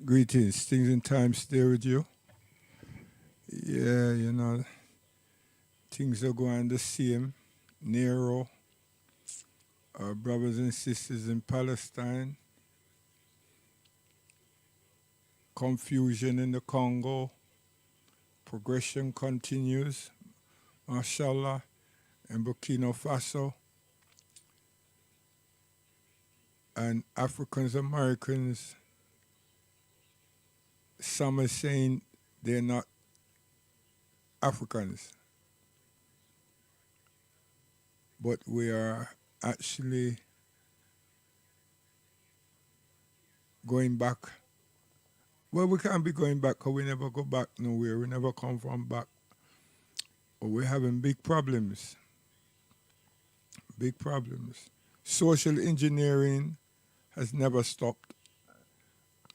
Greetings, things and time stay with you. Yeah, things are going the same. Nero, our brothers and sisters in Palestine, confusion in the Congo, progression continues, mashallah, in Burkina Faso, and Africans, Americans, some are saying they're not Africans, but we are actually going back. Well, we can't be going back because we never go back nowhere. We never come from back. But we're having big problems. Big problems. Social engineering has never stopped.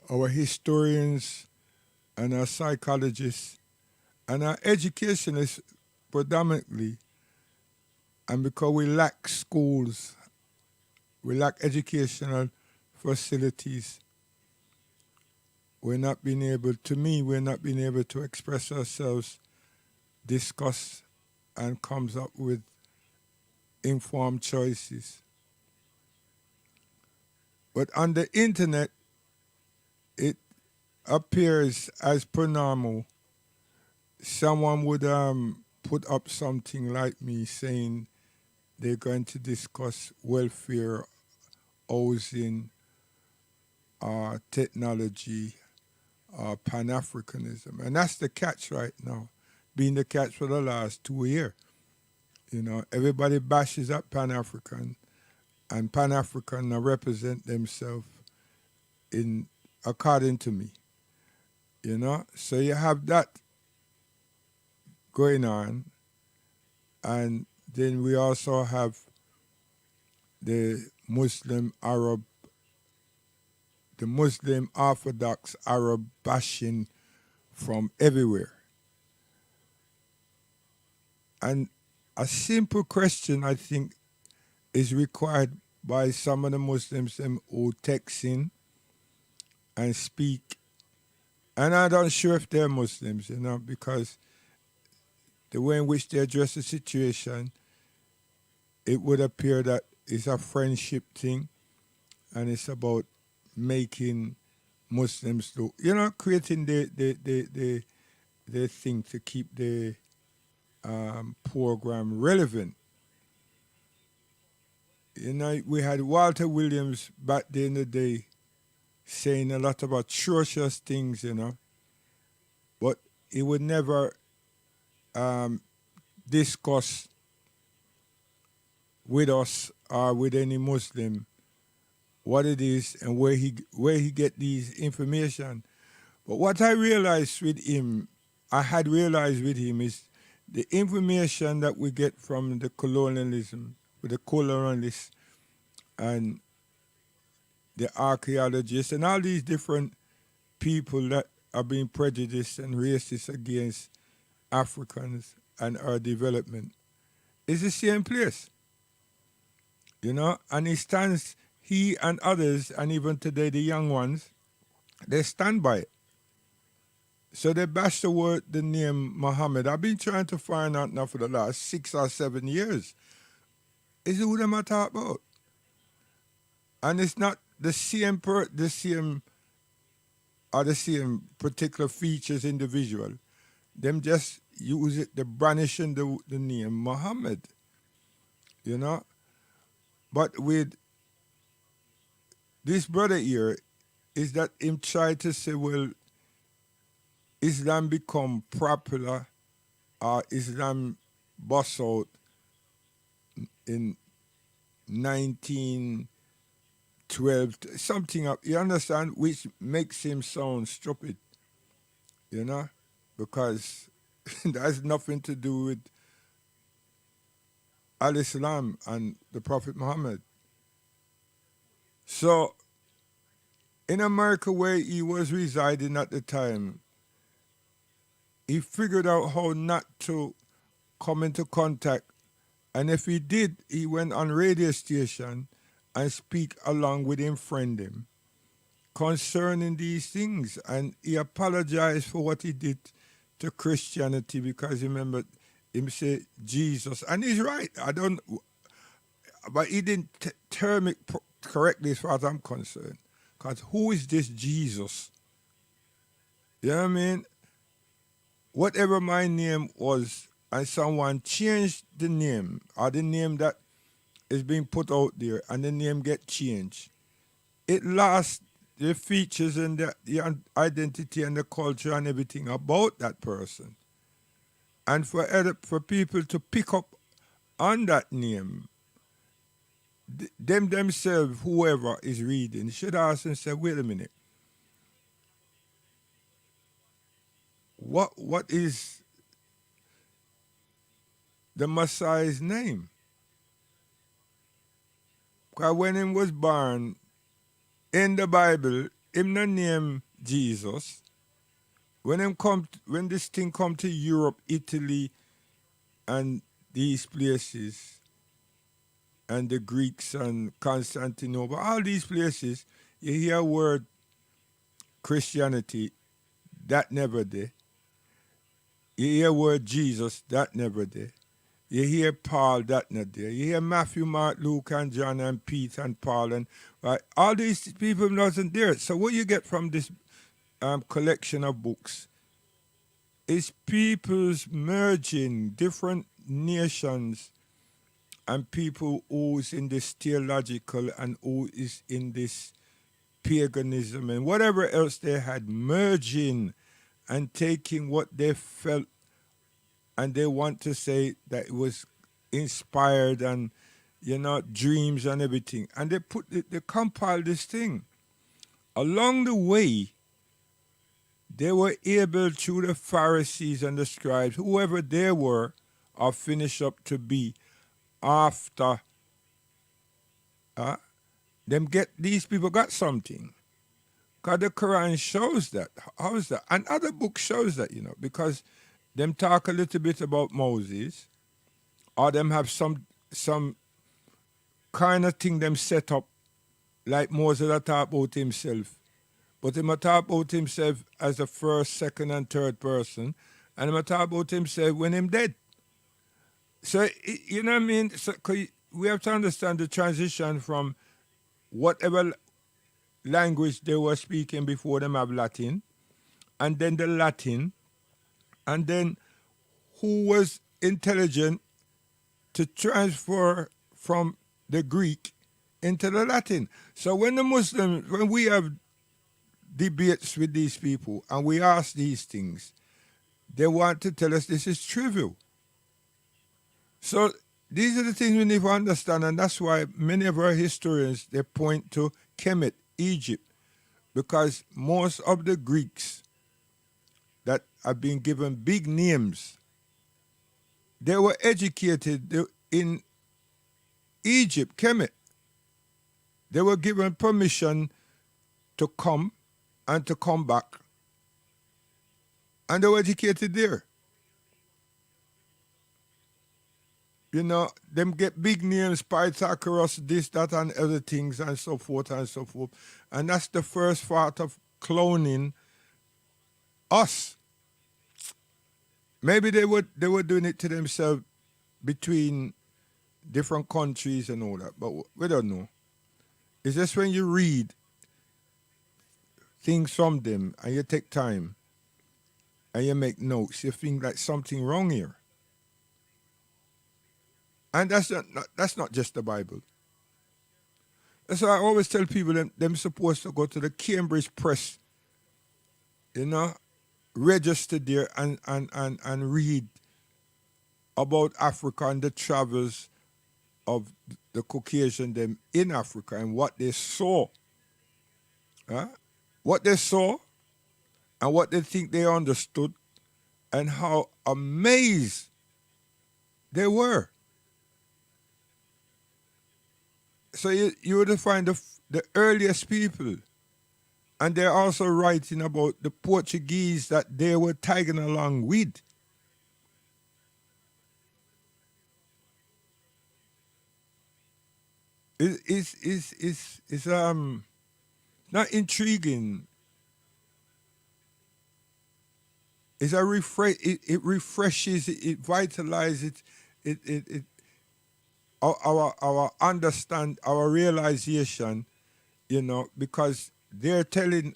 Our historians and our psychologists and our educationists predominantly, and because we lack schools, we lack educational facilities, we're not being able to express ourselves, discuss, and comes up with informed choices. But on the internet, it appears as per normal. Someone would put up something like me saying they're going to discuss welfare, housing, technology, Pan Africanism. And that's the catch right now, being the catch for the last 2 years. Everybody bashes up Pan African, and Pan African represent themselves in according to me. So you have that going on, and then we also have the Muslim Orthodox Arab bashing from everywhere. And a simple question, I think, is required by some of the Muslims who text in and speak. And I'm not sure if they're Muslims, because the way in which they address the situation, it would appear that it's a friendship thing and it's about making Muslims look, creating the thing to keep the program relevant. We had Walter Williams back then in the day saying a lot of atrocious things, but he would never um, discuss with us or with any Muslim what it is and where he get these information. But what I had realized with him is the information that we get from the colonialism, with the colonialists and the archaeologists and all these different people that are being prejudiced and racist against Africans and our development is the same place. And he and others, and even today the young ones, they stand by it. So they bash the name Muhammad. I've been trying to find out now for the last 6 or 7 years. Is who them I talk about? And it's not the same particular features individual. Them just use it, they branishing the name Muhammad, you know. But with this brother here, is that him try to say, well, Islam become popular or Islam bust out in 1912, something up, you understand, which makes him sound stupid, you know, because that has nothing to do with Al Islam and the Prophet Muhammad. So, in America, where he was residing at the time, he figured out how not to come into contact. And if he did, he went on radio station and speak along with him friend him. concerning these things, and he apologized for what he did to Christianity, because remember him say Jesus, and he's right. I don't, but he didn't term it correctly as far as I'm concerned. Because who is this Jesus? You know what I mean? Whatever my name was, and someone changed the name, or the name that is being put out there, and the name get changed, it lost the features and the identity and the culture and everything about that person. And for people to pick up on that name, them themselves, whoever is reading, should ask and say, wait a minute, what is the Messiah's name? Because when him was born in the Bible, him no name Jesus. When this thing come to Europe, Italy, and these places, and the Greeks and Constantinople, all these places, you hear word Christianity, that never there. You hear word Jesus, that never there. You hear Paul, that not there. You hear Matthew, Mark, Luke, and John, and Peter, and Paul, and right, all these people wasn't there. So what you get from this collection of books is people's merging different nations and people who's in this theological and who is in this paganism and whatever else they had, merging and taking what they felt, and they want to say that it was inspired and, dreams and everything. And they compiled this thing. Along the way, they were able, through the Pharisees and the scribes, whoever they were, or finish up to be after these people got something. Because the Quran shows that. How is that? And other books shows that, because them talk a little bit about Moses, or them have some kind of thing them set up, like Moses that talk about himself. But he might talk about himself as the first, second, and third person, and he might talk about himself when him dead. So, you know what I mean? So, we have to understand the transition from whatever language they were speaking before them have Latin, and then the Latin, and then who was intelligent to transfer from the Greek into the Latin. So when we have debates with these people and we ask these things, they want to tell us this is trivial. So these are the things we need to understand, and that's why many of our historians, they point to Kemet, Egypt, because most of the Greeks that have been given big names, they were educated in Egypt, Kemet. They were given permission to come and to come back, and they were educated there. Them get big names, Pythagoras, this, that, and other things, and so forth and so forth. And that's the first part of cloning us. Maybe they were doing it to themselves between different countries and all that, but we don't know. It's just when you read things from them and you take time and you make notes, you think like something wrong here. And that's not just the Bible. That's why I always tell people them supposed to go to the Cambridge Press, register there and read about Africa and the travels of the Caucasian them in Africa and what they saw. What they saw and what they think they understood and how amazed they were. So you would find the earliest people, and they're also writing about the Portuguese that they were tagging along with. It's not intriguing. It's it refreshes, it vitalizes, it our understand, our realization, because they're telling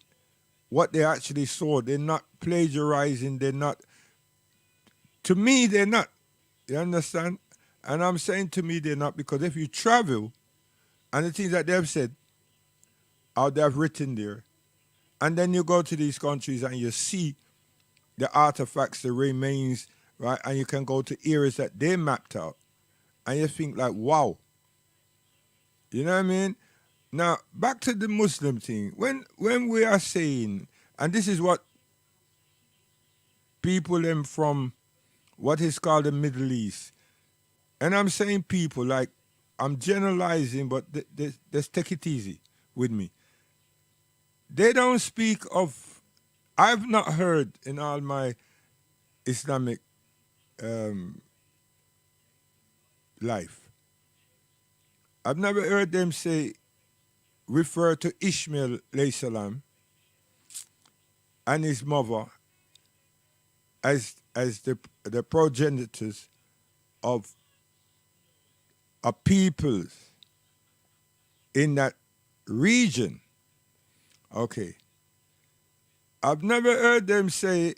what they actually saw. They're not plagiarizing. They're not. To me, they're not. You understand? And I'm saying to me they're not, because if you travel and the things that they've said, or they've written there, and then you go to these countries and you see the artifacts, the remains, right? And you can go to areas that they mapped out, and you think like, wow. You know what I mean? Now back to the Muslim thing. When we are saying, and this is what people them from what is called the Middle East, and I'm saying people like, I'm generalizing, but let's take it easy with me. They don't speak of. I've not heard in all my Islamic um, life. I've never heard them refer to Ishmael alayhi salam and his mother as the progenitors of a peoples in that region. Okay. I've never heard them say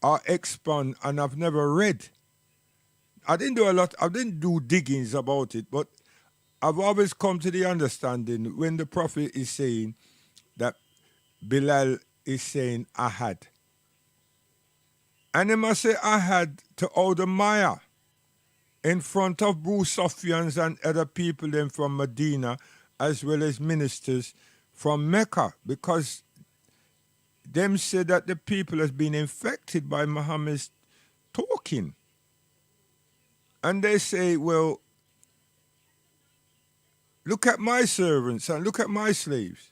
or expand, and I've never read. I didn't do diggings about it, but I've always come to the understanding when the Prophet is saying that Bilal is saying Ahad. And they must say Ahad to all the Maya in front of Abu Sufyans and other people then from Medina, as well as ministers from Mecca, because them say that the people has been infected by Muhammad's talking. And they say, well, look at my servants and look at my slaves.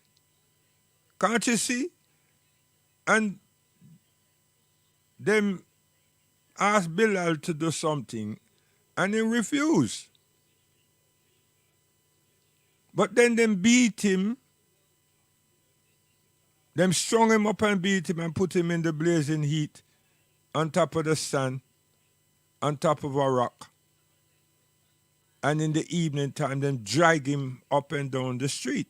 Can't you see? And them asked Bilal to do something and he refused. But then them beat him, them strung him up and beat him and put him in the blazing heat on top of the sun, on top of a rock. And in the evening time, them drag him up and down the street.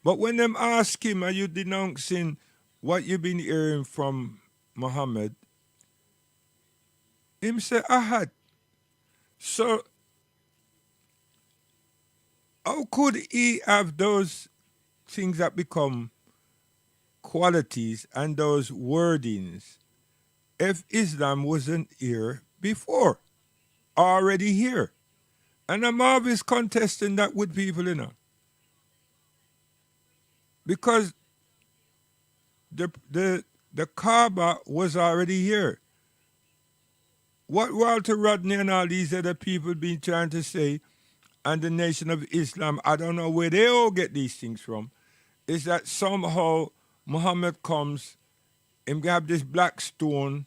But when them ask him, are you denouncing what you've been hearing from Muhammad? Him say, Ahad. So how could he have those things that become qualities and those wordings if Islam wasn't here before, already here? And I'm always contesting that with people, because the Kaaba was already here. What Walter Rodney and all these other people been trying to say, and the Nation of Islam, I don't know where they all get these things from, is that somehow Muhammad comes and have this black stone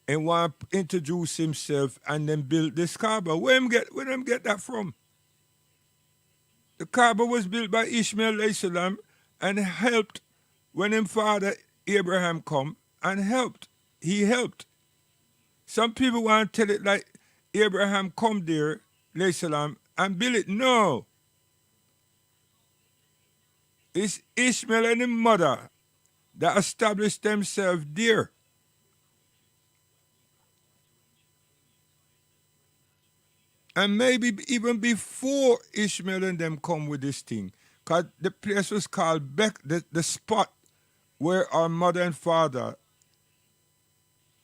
and want to introduce himself and then build this Kaaba. Where them get that from? The Kaaba was built by Ishmael alayhi salam and helped when his father Abraham come and helped. He helped. Some people want to tell it like Abraham come there, alayhi salam, and build it. No. It's Ishmael and his mother that established themselves there. And maybe even before Ishmael and them come with this thing, because the place was called the spot where our mother and father,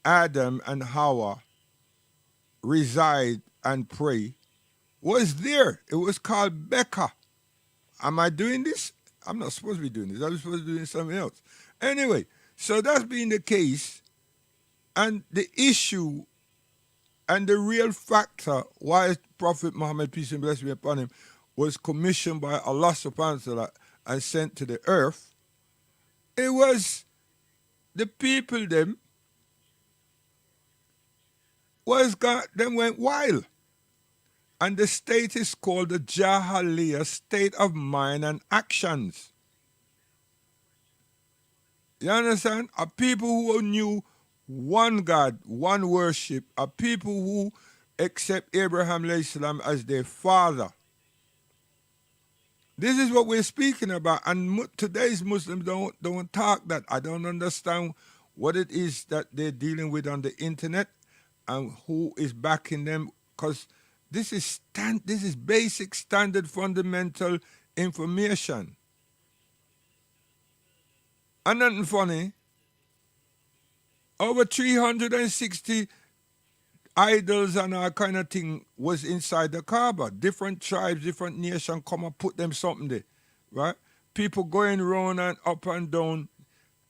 Adam and Hawa, reside and pray, was there. It was called Becca. Am I doing this? I'm not supposed to be doing this. I'm supposed to be doing something else. Anyway, so that's being the case, and the issue and the real factor why Prophet Muhammad, peace and blessing be upon him, was commissioned by Allah subhanahu wa ta'ala and sent to the earth, it was the people them was got them went wild. And the state is called the Jahiliyyah state of mind and actions. You understand? A people who knew one God, one worship, a people who accept Abraham Islam as their father. This is what we're speaking about, and today's Muslims don't talk that. I don't understand what it is that they're dealing with on the internet and who is backing them, because this is basic, standard, fundamental information. And nothing funny. Over 360 idols and all kind of thing was inside the Kaaba. Different tribes, different nations come and put them something there, right? People going around and up and down,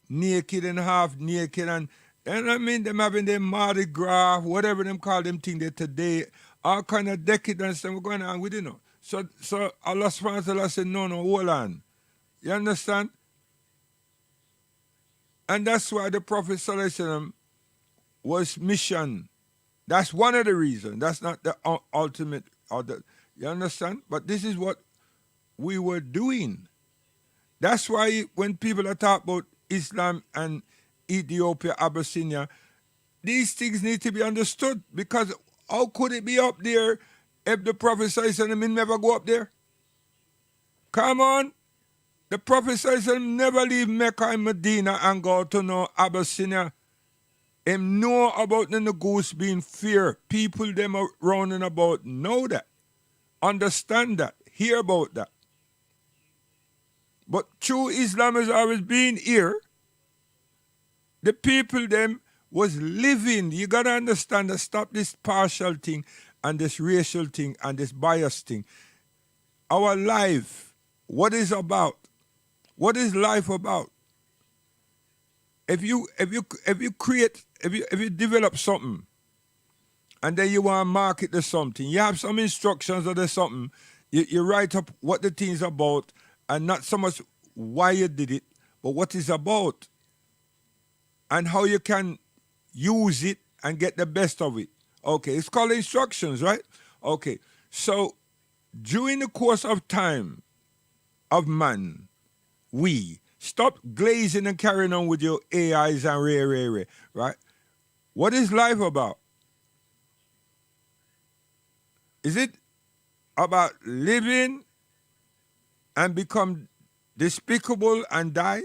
naked and half naked, and I mean them having their Mardi Gras, whatever them call them thing there today, all kind of decadence and we're going on with it, you know. So Allah subhanahu wa ta'ala said, no, hold on. You understand? And that's why the Prophet sallallahu alaihi wasallam was mission. That's one of the reasons. That's not the ultimate. You understand? But this is what we were doing. That's why when people are talking about Islam and Ethiopia, Abyssinia, these things need to be understood, because how could it be up there if the Prophet ﷺ never go up there? Come on. The Prophet ﷺ never leave Mecca and Medina and go to no Abyssinia. Him know about the goose being fear. People them are rounding about know that, understand that, hear about that. But true Islam has always been here. The people them was living. You gotta understand that. Stop this partial thing and this racial thing and this bias thing. Our life, what is about? What is life about? If you develop something and then you want to market the something, you have some instructions or there's something, you write up what the thing's about, and not so much why you did it, but what it's about and how you can use it and get the best of it. Okay, it's called instructions, right? Okay, so during the course of time of man, we stop glazing and carrying on with your AIs and ray, right? What is life about? Is it about living and become despicable and die?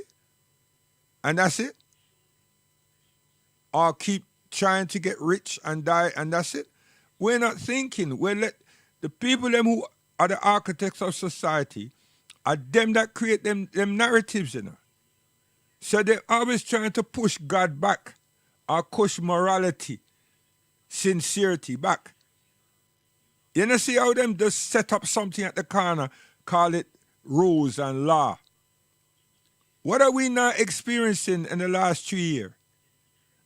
And that's it? Or keep trying to get rich and die and that's it? We're not thinking. The people them who are the architects of society are them that create them narratives, you know. So they're always trying to push God back or push morality, sincerity back. You know, see how them just set up something at the corner, call it rules and law. What are we not experiencing in the last 3 years?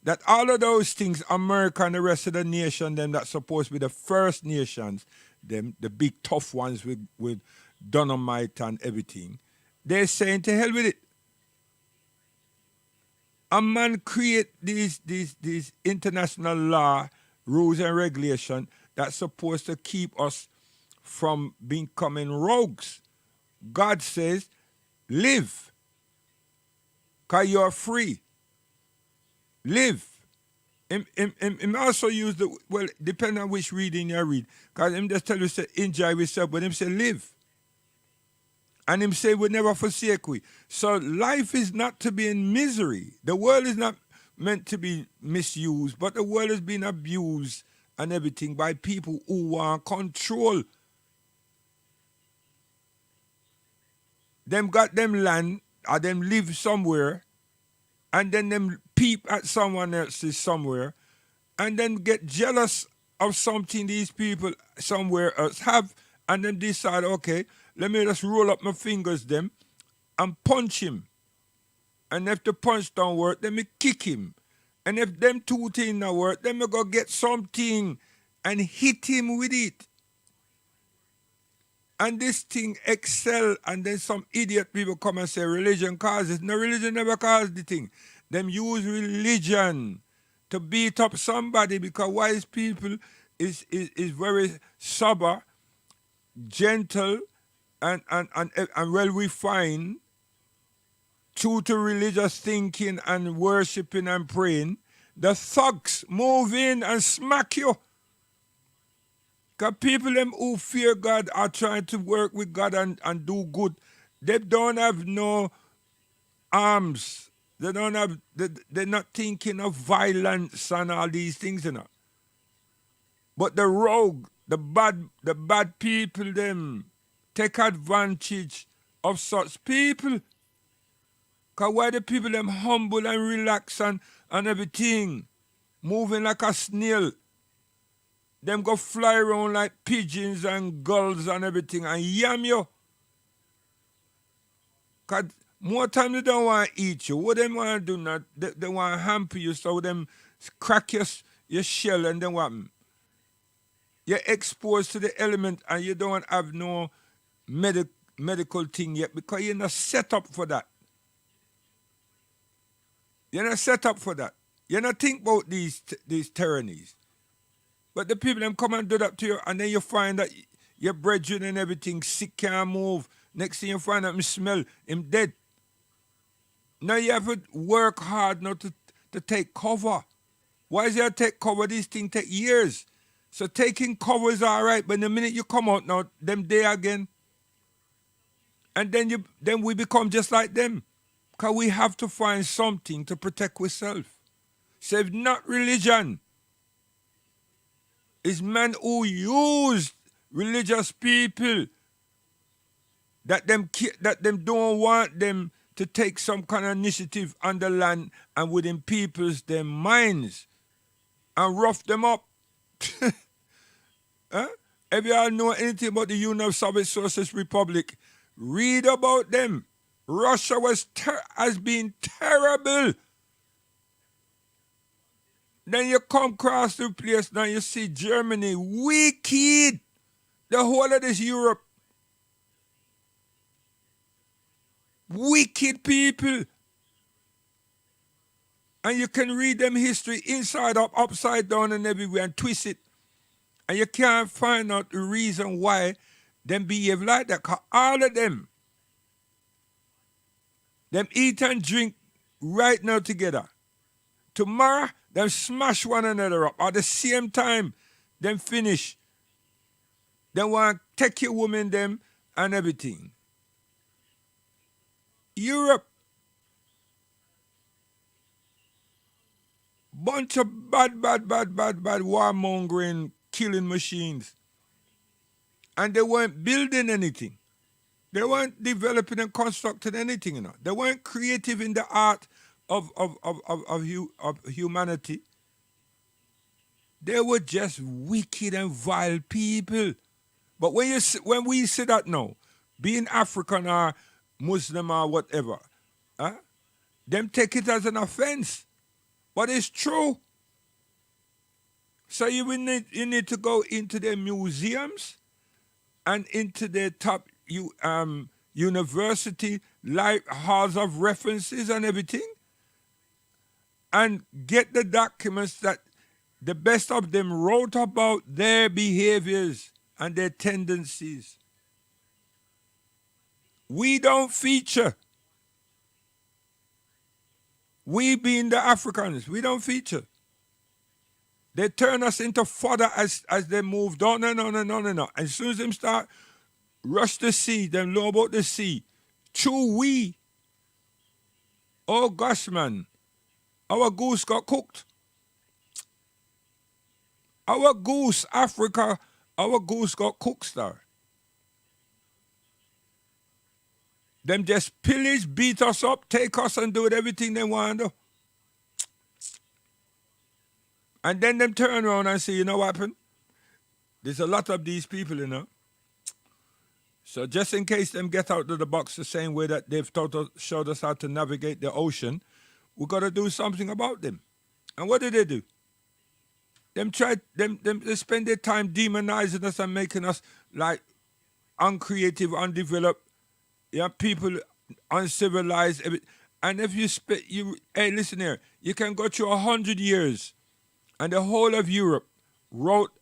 That all of those things, America and the rest of the nation, them that's supposed to be the first nations, them the big tough ones with dynamite and everything, they're saying to hell with it. A man create these international law, rules and regulation that's supposed to keep us from becoming rogues. God says, live, because you're free. Live. Him also use the, well, depending on which reading you read, because him just tell you, say, enjoy yourself, but him say, live. And him say, we never forsake we. So life is not to be in misery. The world is not meant to be misused, but the world is being abused and everything by people who want control. Them got them land, or them live somewhere, and then them peep at someone else's somewhere, and then get jealous of something these people somewhere else have, and then decide, okay, let me just roll up my fingers them and punch him. And if the punch don't work, then me kick him. And if them two things don't work, then me go get something and hit him with it. And this thing excel, and then some idiot people come and say religion causes. No, religion never caused the thing. Them use religion to beat up somebody, because wise people, is very sober, gentle, and well refined, true to religious thinking and worshiping and praying, the thugs move in and smack you. Because people them who fear God are trying to work with God and do good. They don't have no arms. They don't have, they're not thinking of violence and all these things, you know. But the rogue, the bad people them take advantage of such people. Because why the people them humble and relax and everything, moving like a snail, them go fly around like pigeons and gulls and everything and yam you. Because more time they don't want to eat you. What they want to do now, they want to hamper you, so them crack your shell and then what? You're exposed to the element and you don't have no medical thing yet because you're not set up for that. You're not set up for that. You're not think about these tyrannies. But the people them come and do that to you, and then you find that your brethren and everything sick, can't move. Next thing you find out him smell, him dead. Now you have to work hard not to take cover. Why is it take cover? These things take years. So taking cover is all right, but the minute you come out now, them there again. And then we become just like them. Because we have to find something to protect ourselves. So if not religion, it's men who use religious people that them don't want them to take some kind of initiative on the land and within people's their minds and rough them up. Huh? If you all know anything about the Union of Soviet Socialist Republic, read about them. Russia has been terrible. Then you come across the place, now you see Germany, wicked. The whole of this Europe. Wicked people. And you can read them history inside up, upside down and everywhere and twist it. And you can't find out the reason why them behave like that. Because all of them eat and drink right now together. Tomorrow, them smash one another up. At the same time, them finish. They want to take your woman them and everything. Europe. Bunch of bad warmongering, killing machines. And they weren't building anything. They weren't developing and constructing anything, you know. They weren't creative in the art of humanity. They were just wicked and vile people. But when we see that now, being African or Muslim or whatever, them take it as an offense. But it's true. So you need to go into the museums and into the top university halls of references and everything, and get the documents that the best of them wrote about their behaviors and their tendencies. We don't feature. We being the Africans, we don't feature. They turn us into fodder as they move down. No. As soon as them start rush the sea, them know about the sea. True we. Oh gosh, man. Our goose got cooked. Our goose, Africa, our goose got cooked, star. Them just pillage, beat us up, take us and do everything they want to do. And then them turn around and say, you know what happened? There's a lot of these people, you know. So just in case them get out of the box the same way that they've showed us how to navigate the ocean, we got to do something about them. And what do? They spend their time demonizing us and making us like uncreative, undeveloped, people uncivilized. And if hey, listen here, you can go through 100 years and the whole of Europe wrote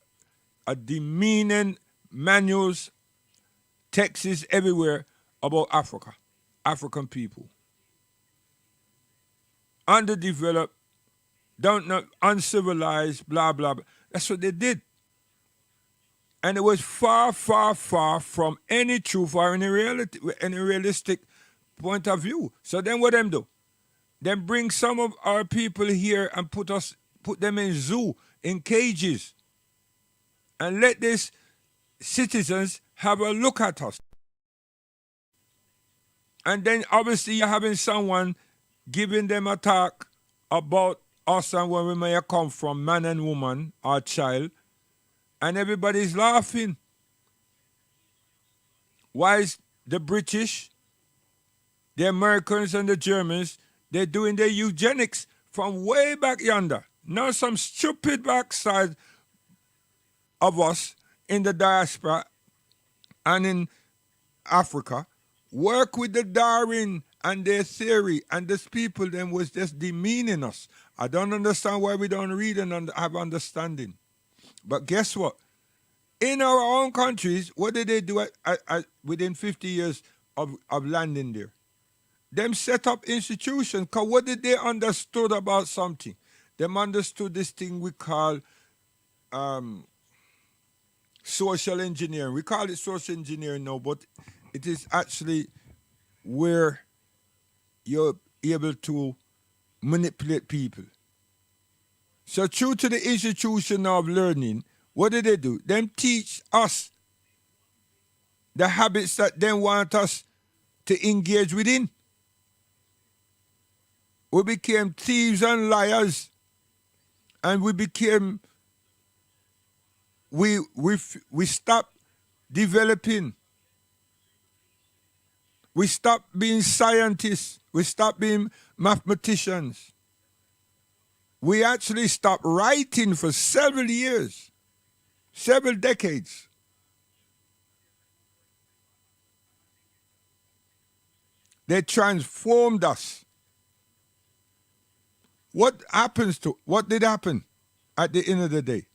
a demeaning manuals, texts everywhere about Africa, African people. Underdeveloped, don't know, uncivilized, blah, blah, blah. That's what they did. And it was far, far, far from any truth or any reality, any realistic point of view. So then what them do? Then bring some of our people here and put them in zoo, in cages, and let these citizens have a look at us. And then obviously you're having someone giving them a talk about us and where we may have come from, man and woman or child, and everybody's laughing. Why is the British, the Americans and the Germans, they're doing their eugenics from way back yonder. Now some stupid backside of us in the diaspora and in Africa work with the Darwin and their theory, and these people then was just demeaning us. I don't understand why we don't read and have understanding. But guess what? In our own countries, what did they do within 50 years of landing there? Them set up institutions, because what did they understood about something? Them understood this thing we call social engineering. We call it social engineering now, but it is actually where you're able to manipulate people. So true to the institution of learning, what did they do? Them teach us the habits that they want us to engage within. We became thieves and liars, and we stopped developing. We stopped being scientists. We stopped being mathematicians. We actually stopped writing for several years, several decades. They transformed us. What did happen at the end of the day?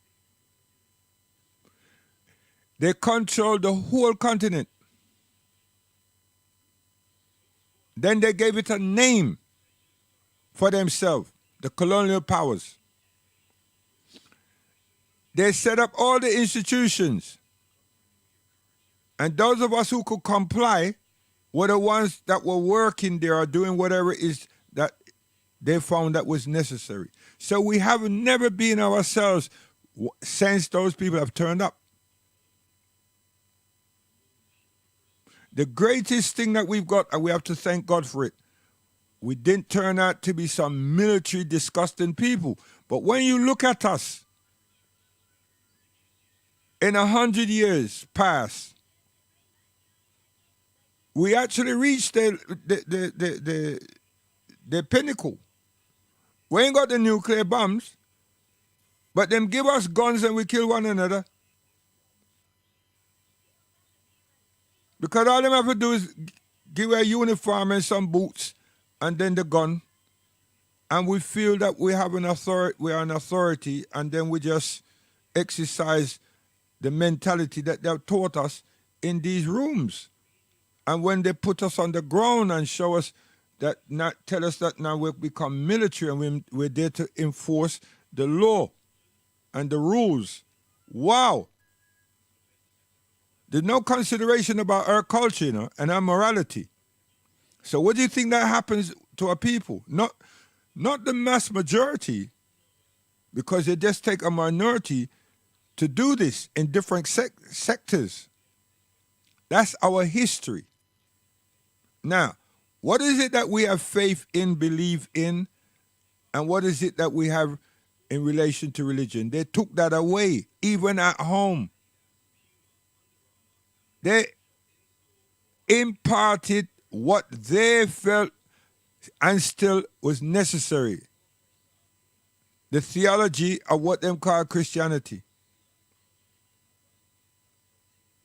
They controlled the whole continent. Then they gave it a name for themselves, the colonial powers. They set up all the institutions. And those of us who could comply were the ones that were working there or doing whatever it is that they found that was necessary. So we have never been ourselves since those people have turned up. The greatest thing that we've got, and we have to thank God for it, we didn't turn out to be some military disgusting people. But when you look at us, in 100 years past, we actually reached the pinnacle. We ain't got the nuclear bombs, but them give us guns and we kill one another. Because all them have to do is give a uniform and some boots and then the gun. And we feel that we have an authority, we are an authority, and then we just exercise the mentality that they've taught us in these rooms. And when they put us on the ground and show us that, tell us that now we've become military and we're there to enforce the law and the rules. Wow. There's no consideration about our culture, and our morality. So what do you think that happens to our people? Not the mass majority, because they just take a minority to do this in different sectors. That's our history. Now, what is it that we have faith in, believe in, and what is it that we have in relation to religion? They took that away, even at home. They imparted what they felt and still was necessary. The theology of what them call Christianity.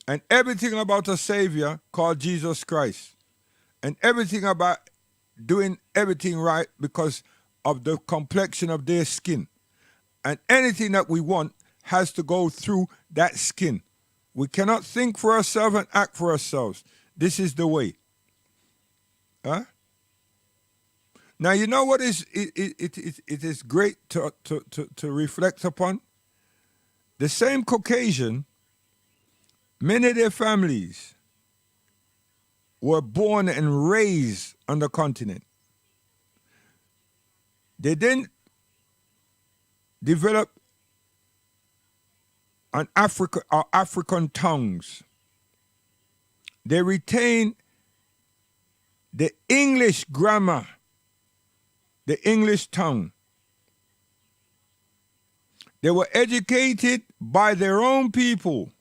And everything about a Savior called Jesus Christ. And everything about doing everything right because of the complexion of their skin. And anything that we want has to go through that skin. We cannot think for ourselves and act for ourselves. This is the way. Huh? Now, you know what is it is great to reflect upon? The same Caucasian, many of their families were born and raised on the continent. They didn't develop an African tongues. They retain the English grammar, the English tongue. They were educated by their own people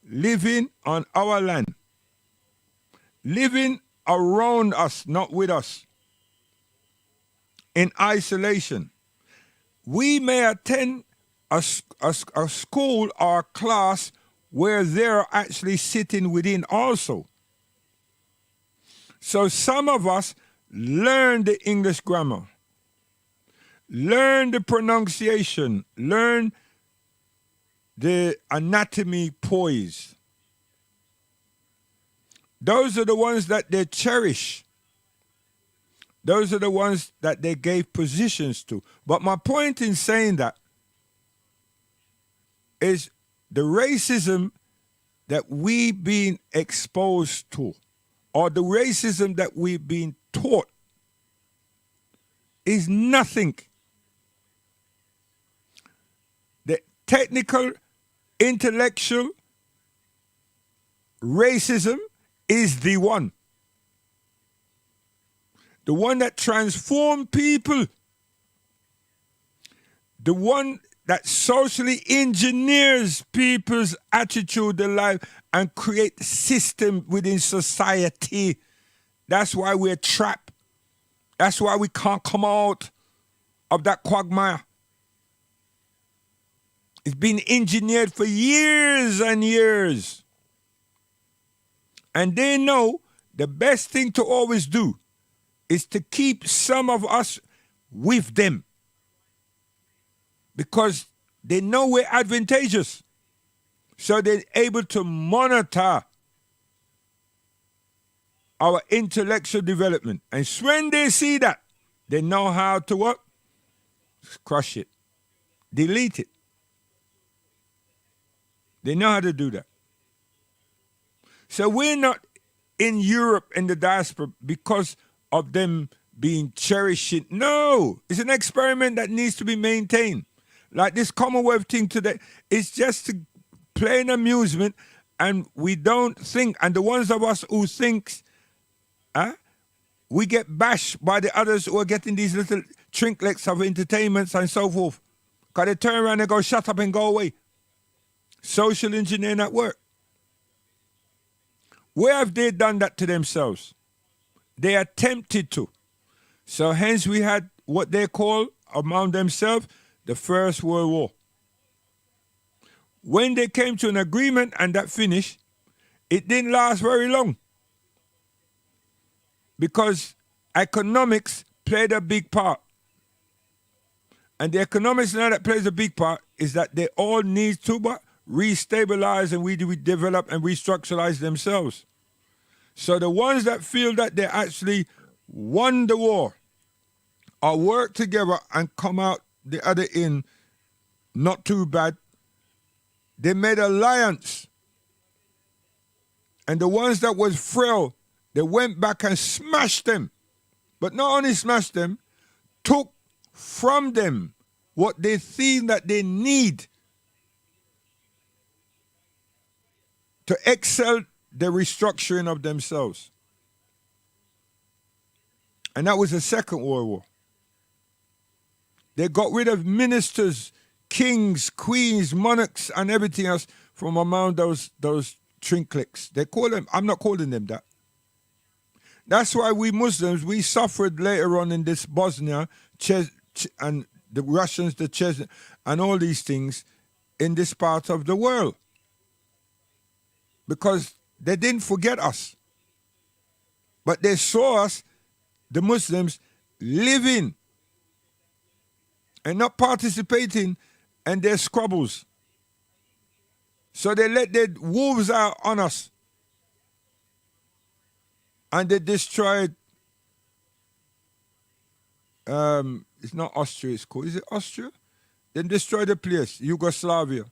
living on our land, living around us, not with us, in isolation. We may attend a school or a class where they're actually sitting within also. So some of us learn the English grammar, learn the pronunciation, learn the anatomy poise. Those are the ones that they cherish. Those are the ones that they gave positions to. But my point in saying that is the racism that we've been exposed to, or the racism that we've been taught, is nothing. The technical, intellectual racism is the one. The one that transforms people. The one that socially engineers people's attitude to life and create system within society. That's why we're trapped. That's why we can't come out of that quagmire. It's been engineered for years and years. And they know the best thing to always do is to keep some of us with them, because they know we're advantageous. So they're able to monitor our intellectual development. And when they see that, they know how to what? Crush it. Delete it. They know how to do that. So we're not in Europe in the diaspora because of them being cherished. No, it's an experiment that needs to be maintained. Like this Commonwealth thing today, it's just to play an amusement, and we don't think, and the ones of us who think, we get bashed by the others who are getting these little trinkets of entertainments and so forth. Because they turn around and go, shut up and go away. Social engineering at work. Where have they done that to themselves? They attempted to. So hence we had what they call among themselves the First World War. When they came to an agreement and that finished, it didn't last very long, because economics played a big part. And the economics now that plays a big part is that they all need to restabilize and we develop and restructuralize themselves. So the ones that feel that they actually won the war or work together and come out the other end not too bad, they made alliance. And the ones that was frail, they went back and smashed them. But not only smashed them, took from them what they think that they need to excel the restructuring of themselves. And that was the Second World War. They got rid of ministers, kings, queens, monarchs, and everything else from among those trinkets. They call them, I'm not calling them that. That's why we Muslims, we suffered later on in this Bosnia, and the Russians, the Chechens, and all these things in this part of the world. Because they didn't forget us. But they saw us, the Muslims, living and not participating in their squabbles So they let the wolves out on us. And they destroyed, it's not Austria, it's called, is it Austria? They destroyed the place, Yugoslavia.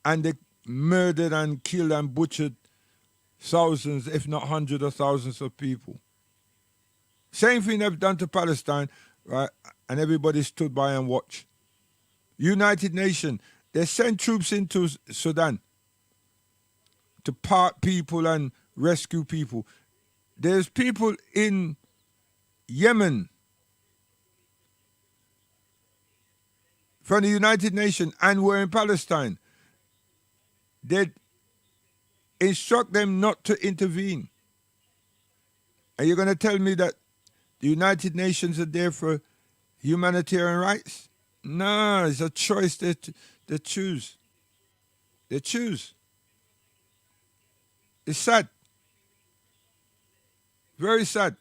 And they murdered and killed and butchered thousands, if not hundreds of thousands of people. Same thing they've done to Palestine, right? And everybody stood by and watched. United Nations, they sent troops into Sudan to part people and rescue people. There's people in Yemen from the United Nations and were in Palestine. They instruct them not to intervene. Are you going to tell me that the United Nations are there for humanitarian rights? No, it's a choice they choose. They choose. It's sad. Very sad.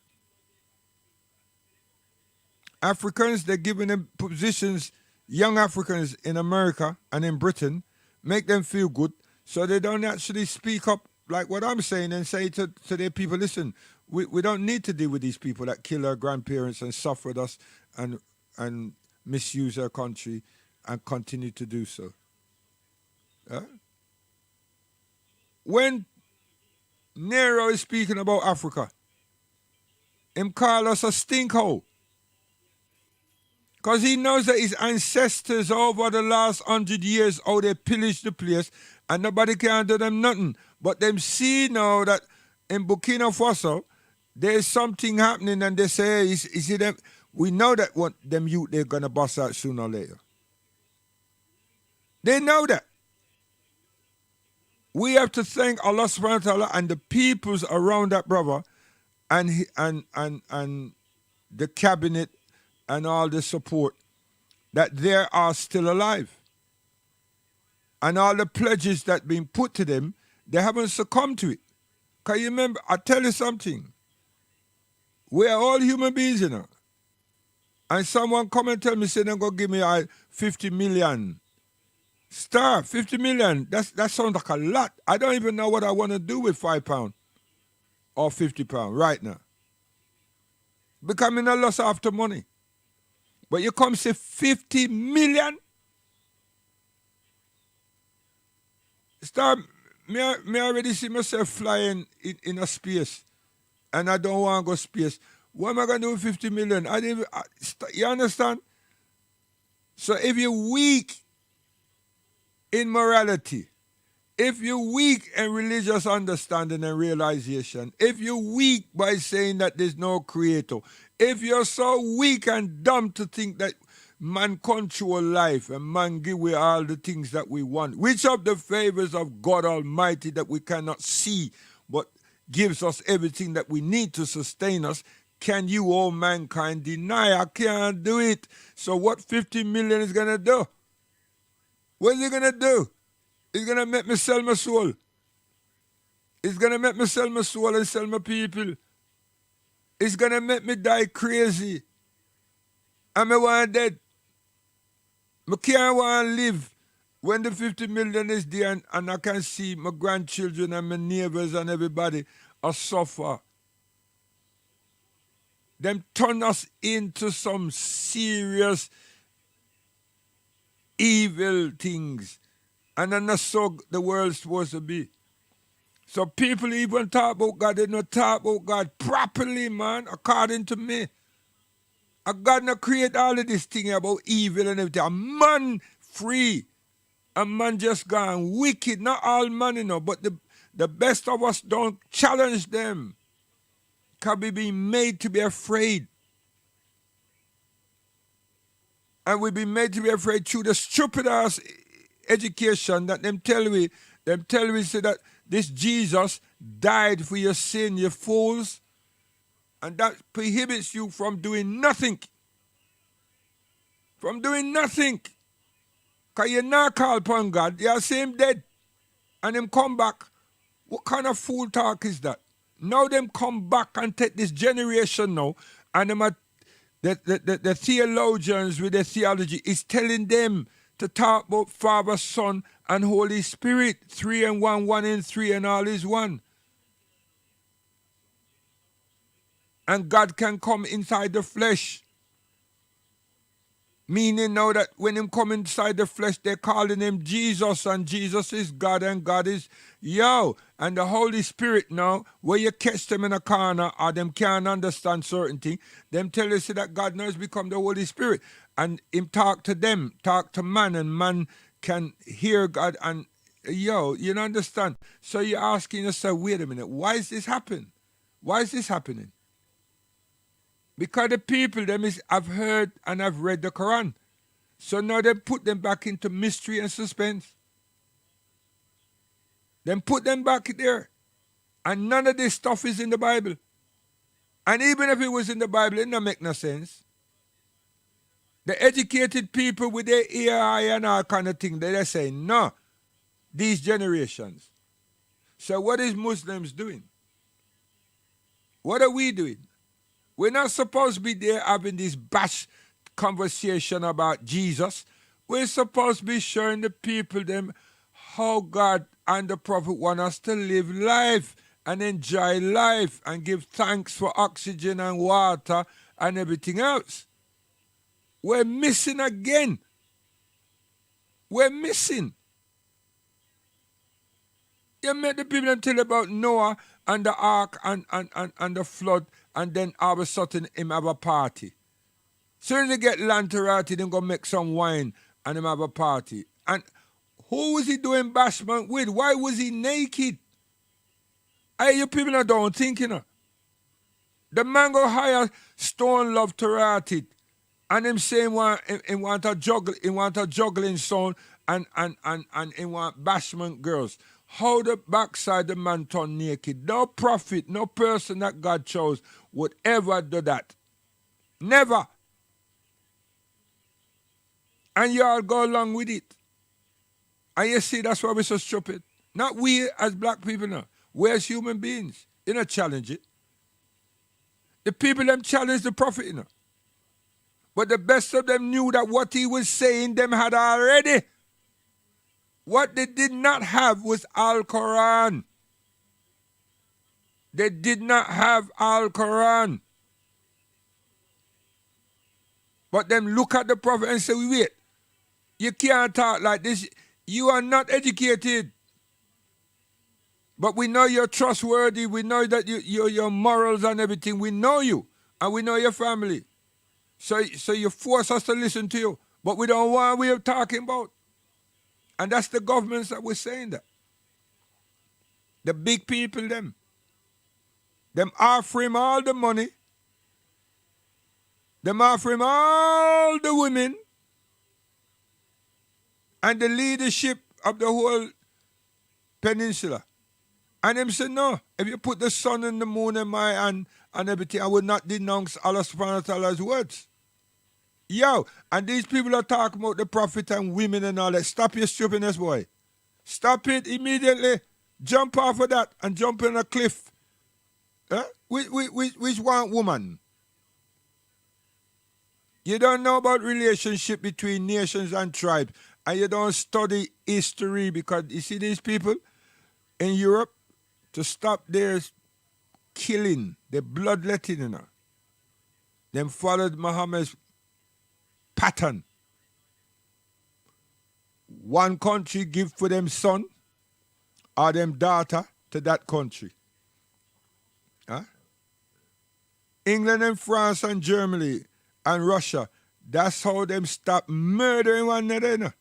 Africans, they're giving them positions, young Africans in America and in Britain, make them feel good, so they don't actually speak up like what I'm saying and say to their people, listen, we don't need to deal with these people that kill our grandparents and suffered us and misuse our country and continue to do so. When Nero is speaking about Africa, him call us a stinkhole. Because he knows that his ancestors over the last 100 years, how they pillaged the place, and nobody can do them nothing. But them see now that in Burkina Faso, there's something happening, and they say, you see them, we know that what them youth, they're going to bust out sooner or later. They know that. We have to thank Allah subhanahu wa ta'ala and the peoples around that brother and the cabinet and all the support that they are still alive. And all the pledges that been put to them, they haven't succumbed to it. Can you remember, I tell you something. We are all human beings, you know. And someone come and tell me, say, they're going to give me 50 million. Star, 50 million, that sounds like a lot. I don't even know what I want to do with £5 or £50 right now. Becoming a loss after money. But you come say 50 million? Star, me already see myself flying in a space. And I don't want to go space. What am I going to do with 50 million? You understand? So if you're weak in morality, if you're weak in religious understanding and realization, if you're weak by saying that there's no creator, if you're so weak and dumb to think that man control life and man give away all the things that we want, which of the favors of God Almighty that we cannot see but gives us everything that we need to sustain us, can you, all mankind, deny? I can't do it. So what 50 million is going to do? What is it going to do? It's going to make me sell my soul. It's going to make me sell my soul and sell my people. It's going to make me die crazy. And I want dead. I can't want to live when the 50 million is there and I can see my grandchildren and my neighbors and everybody are suffer. Them turn us into some serious evil things. And then that's so the world's supposed to be. So people even talk about God, they don't talk about God properly, man, according to me. God not create all of this thing about evil and everything. A man free. A man just gone wicked. Not all man, you know, but the best of us don't challenge them. Can we be made to be afraid? And we be made to be afraid through the stupid ass education that them tell we say that this Jesus died for your sin, you fools. And that prohibits you from doing nothing. From doing nothing. Because you not call upon God. You see him dead. And him come back. What kind of fool talk is that? Now them come back and take this generation now. And them the theologians with their theology is telling them to talk about Father, Son, and Holy Spirit. 3 and 1, 1 and 3, and all is one. And God can come inside the flesh. Meaning now that when him come inside the flesh, they're calling him Jesus, and Jesus is God, and God is and the Holy Spirit now, where you catch them in a corner or them can't understand certain things, them tell you see that God now has become the Holy Spirit. And him talk to them, talk to man, and man can hear God, and you don't understand. So you're asking yourself, wait a minute, why is this happening? Why is this happening? Because the people have heard and have read the Quran. So now they put them back into mystery and suspense. Then put them back there. And none of this stuff is in the Bible. And even if it was in the Bible, it don't make no sense. The educated people with their AI and all kind of thing, they're saying, no, these generations. So what is Muslims doing? What are we doing? We're not supposed to be there having this bash conversation about Jesus. We're supposed to be showing the people them how God and the Prophet want us to live life and enjoy life and give thanks for oxygen and water and everything else. We're missing again. We're missing. You met the people and tell about Noah and the ark and the flood, and then all of a sudden him have a party. Soon as they get land to rot, then go make some wine and him have a party. And who was he doing bashment with? Why was he naked? Hey, you people don't think, The man go hire stone love to rot it. And him say he want a juggling son and he want bashment girls. How the backside the man turn naked. No prophet, no person that God chose would ever do that. Never. And you all go along with it. And you see, that's why we're so stupid. Not we as black people now. We as human beings. You don't challenge it. The people them challenge the prophet, But the best of them knew that what he was saying them had already. What they did not have was Al-Quran. They did not have Al-Quran. But them look at the prophet and say, wait, you can't talk like this. You are not educated. But we know you're trustworthy. We know that your morals and everything. We know you. And we know your family. So you force us to listen to you. But we don't want what we're talking about. And that's the governments that we're saying that. The big people, them offer him all the money. Them offer him all the women. And the leadership of the whole peninsula. And him say, no, if you put the sun and the moon in my hand and everything, I will not denounce Allah subhanahu wa ta'ala's words. And these people are talking about the prophet and women and all that. Stop your stupidness, boy. Stop it immediately. Jump off of that and jump in a cliff. Huh? Which one woman? You don't know about relationship between nations and tribes. And you don't study history because you see these people in Europe to stop their killing, their bloodletting, Them followed Muhammad's pattern. One country give for them son or them daughter to that country. Huh? England and France and Germany and Russia, that's how them stop murdering one another.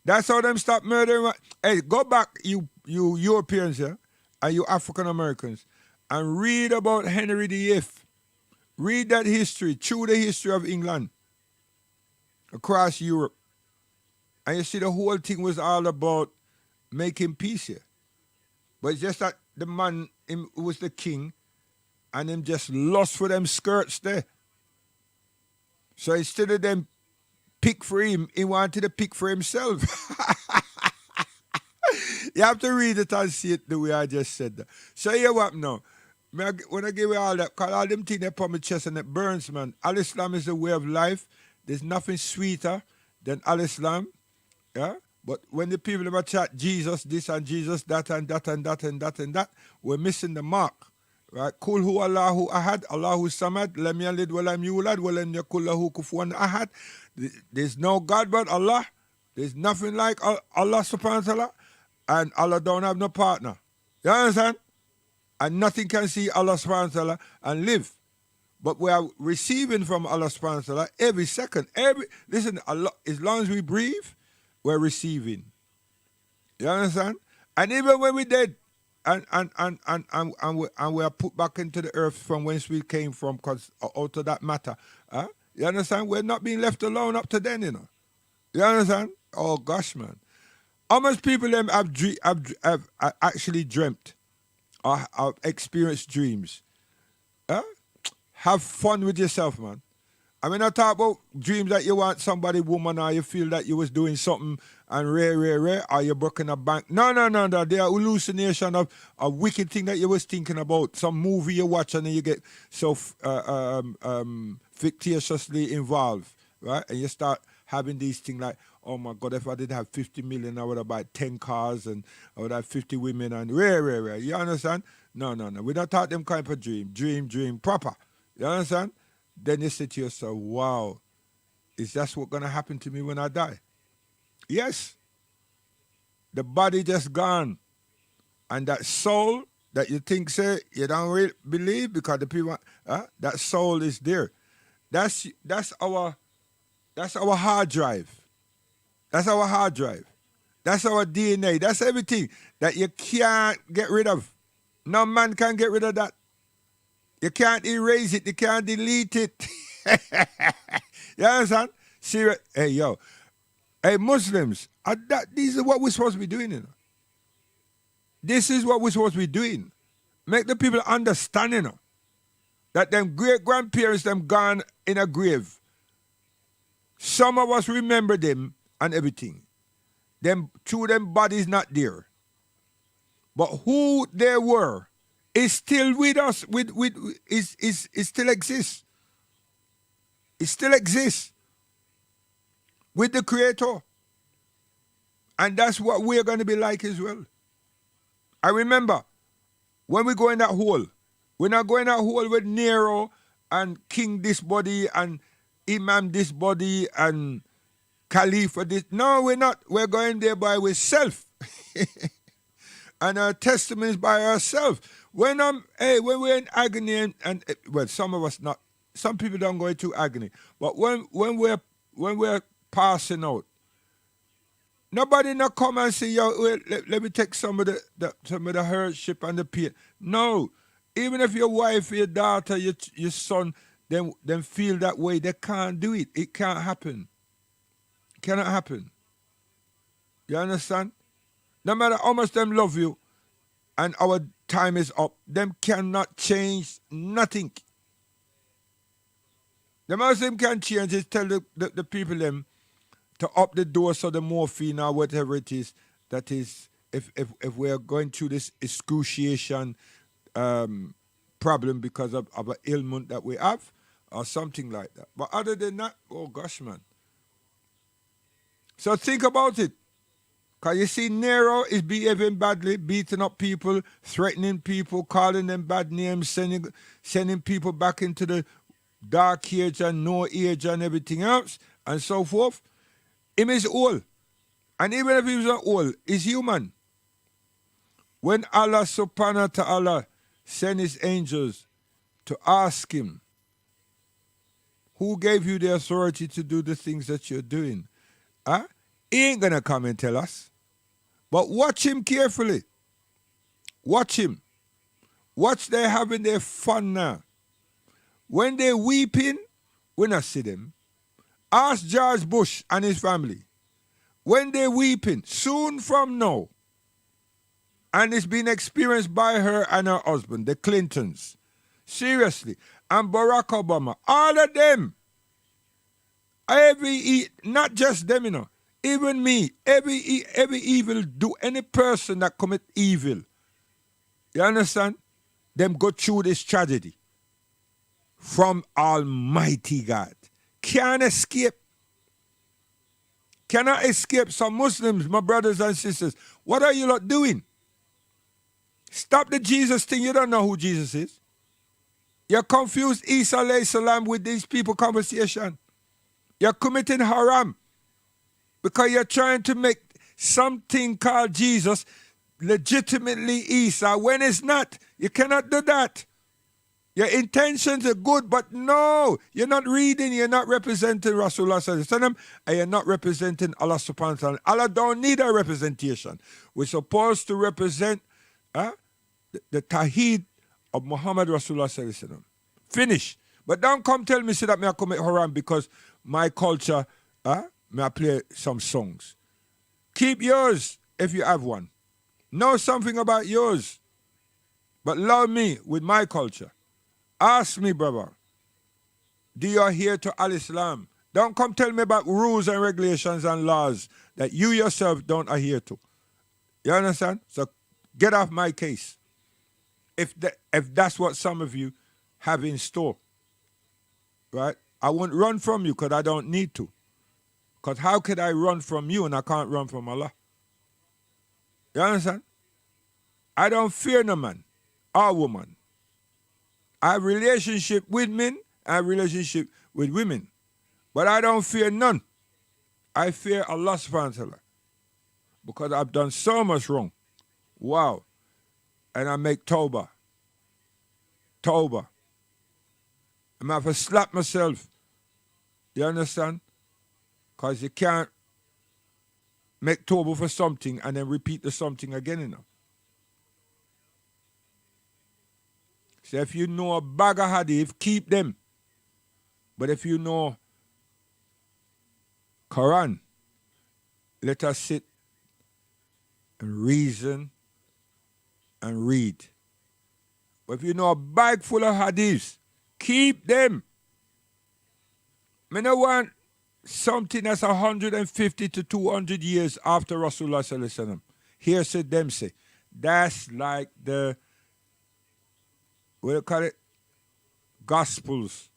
That's how them stop murdering one. Hey, go back, you Europeans here, and you African Americans, and read about Henry VIII. Read that history, through the history of England, across Europe. And you see the whole thing was all about making peace here. But it's just that the man him, was the king, and him just lost for them skirts there. So instead of them pick for him, he wanted to pick for himself. You have to read it and see it the way I just said that. So you what now? When I give you all that, because all them things they put my chest and it burns, man. Al-Islam is the way of life. There's nothing sweeter than Al-Islam. Yeah? But when the people ever chat Jesus this and Jesus that and that and that and that and that, we're missing the mark. Right? Kul hu Allahu ahad, Allahu samad, lam yalid wa lam yulad, wa lam yakul lahu kufuwan ahad. There's no God but Allah. There's nothing like Allah subhanahu wa ta'ala. And Allah don't have no partner. You understand? And nothing can see Allah subhanahu wa ta'ala and live. But we are receiving from Allah subhanahu wa ta'ala every second. Listen, Allah, as long as we breathe, we're receiving. You understand? And even when we dead, and we are put back into the earth from whence we came from, because out of that matter. You understand? We're not being left alone up to then, you know. You understand? Oh gosh, man. How much people have actually dreamt or have experienced dreams? Have fun with yourself, man. I mean, I talk about dreams that you want somebody, woman, or you feel that you was doing something and rare, or you're breaking a bank. No. They are hallucination of a wicked thing that you was thinking about. Some movie you watch and then you get so fictitiously involved, right? And you start having these things like, oh my God, if I did have 50 million, I would have bought 10 cars and I would have 50 women and rare. You understand? No. We don't talk them kind of dream proper. You understand? Then you say to yourself, wow, is that what's going to happen to me when I die? Yes. The body just gone. And that soul that you think, say, you don't really believe because the people, that soul is there. That's our hard drive. That's our hard drive. That's our DNA. That's everything that you can't get rid of. No man can get rid of that. You can't erase it. You can't delete it. You understand? Serious. Hey, yo. Hey, Muslims, this is what we're supposed to be doing, you know. This is what we're supposed to be doing. Make the people understand, you know, that them great-grandparents, them gone in a grave. Some of us remember them and everything. Them bodies not there. But who they were is still with us. It still exists. It still exists with the Creator. And that's what we're going to be like as well. I remember when we go in that hole, we're not going in that hole with Nero and King this body and Imam this body and Khalifa this. No, we're not. We're going there by ourselves. And our testimonies by ourselves. When we're in agony and well, some of us not. Some people don't go into agony. But when we're passing out, nobody not come and say, yo, let me take some of the hardship and the pain. No. Even if your wife, your daughter, your son, them feel that way, they can't do it. It can't happen. It cannot happen. You understand? No matter how much them love you and our time is up, them cannot change nothing. The Muslim can change is tell the people them to up the dose of the morphine or whatever it is. That is, if we are going through this excruciation problem because of an ailment that we have or something like that. But other than that, oh gosh, man. So think about it. Because you see, Nero is behaving badly, beating up people, threatening people, calling them bad names, sending people back into the dark age and no age and everything else, and so forth. Him is old. And even if he was not old, he's human. When Allah subhanahu wa ta'ala sent his angels to ask him, who gave you the authority to do the things that you're doing? He ain't going to come and tell us. But watch him carefully. Watch him. Watch they having their fun now. When they weeping, we not see them. Ask George Bush and his family. When they weeping, soon from now, and it's been experienced by her and her husband, the Clintons. Seriously. And Barack Obama. All of them. Not just them, you know. Even me. Every evil do. Any person that commit evil. You understand? Them go through this tragedy. From Almighty God. can't escape. Cannot escape. Some Muslims, my brothers and sisters, what are you lot doing? Stop the Jesus thing. You don't know who Jesus is. You confuse Isa alayhi salam with these people conversation. You're committing haram because you're trying to make something called Jesus legitimately Isa when it's not. You cannot do that. Your intentions are good, but no, you're not reading, you're not representing Rasulullah sallallahu alaihi wasallam, and you're not representing Allah subhanahu wa ta'ala. Allah don't need a representation. We're supposed to represent the Tawheed of Muhammad Rasulullah sallallahu alaihi wasallam. Finish. But don't come tell me say that I commit haram because my culture, may I play some songs. Keep yours if you have one. Know something about yours. But love me with my culture. Ask me, brother, do you adhere to Al-Islam? Don't come tell me about rules and regulations and laws that you yourself don't adhere to. You understand? So get off my case. If that's what some of you have in store, right? I won't run from you because I don't need to. Because how could I run from you and I can't run from Allah? You understand? I don't fear no man or woman. I have relationship with men, I have relationship with women. But I don't fear none. I fear Allah subhanahu wa ta'ala. Because I've done so much wrong. Wow. And I make tawbah. Tawbah. I'm going to have to slap myself. You understand? Because you can't make tawbah for something and then repeat the something again, you know. So if you know a bag of hadith, keep them. But if you know Quran, let us sit and reason and read. But if you know a bag full of hadiths, keep them. I don't want something that's 150 to 200 years after Rasulullah sallallahu alaihi wasallam. Here said them say, that's like the, what do you call it? Gospels.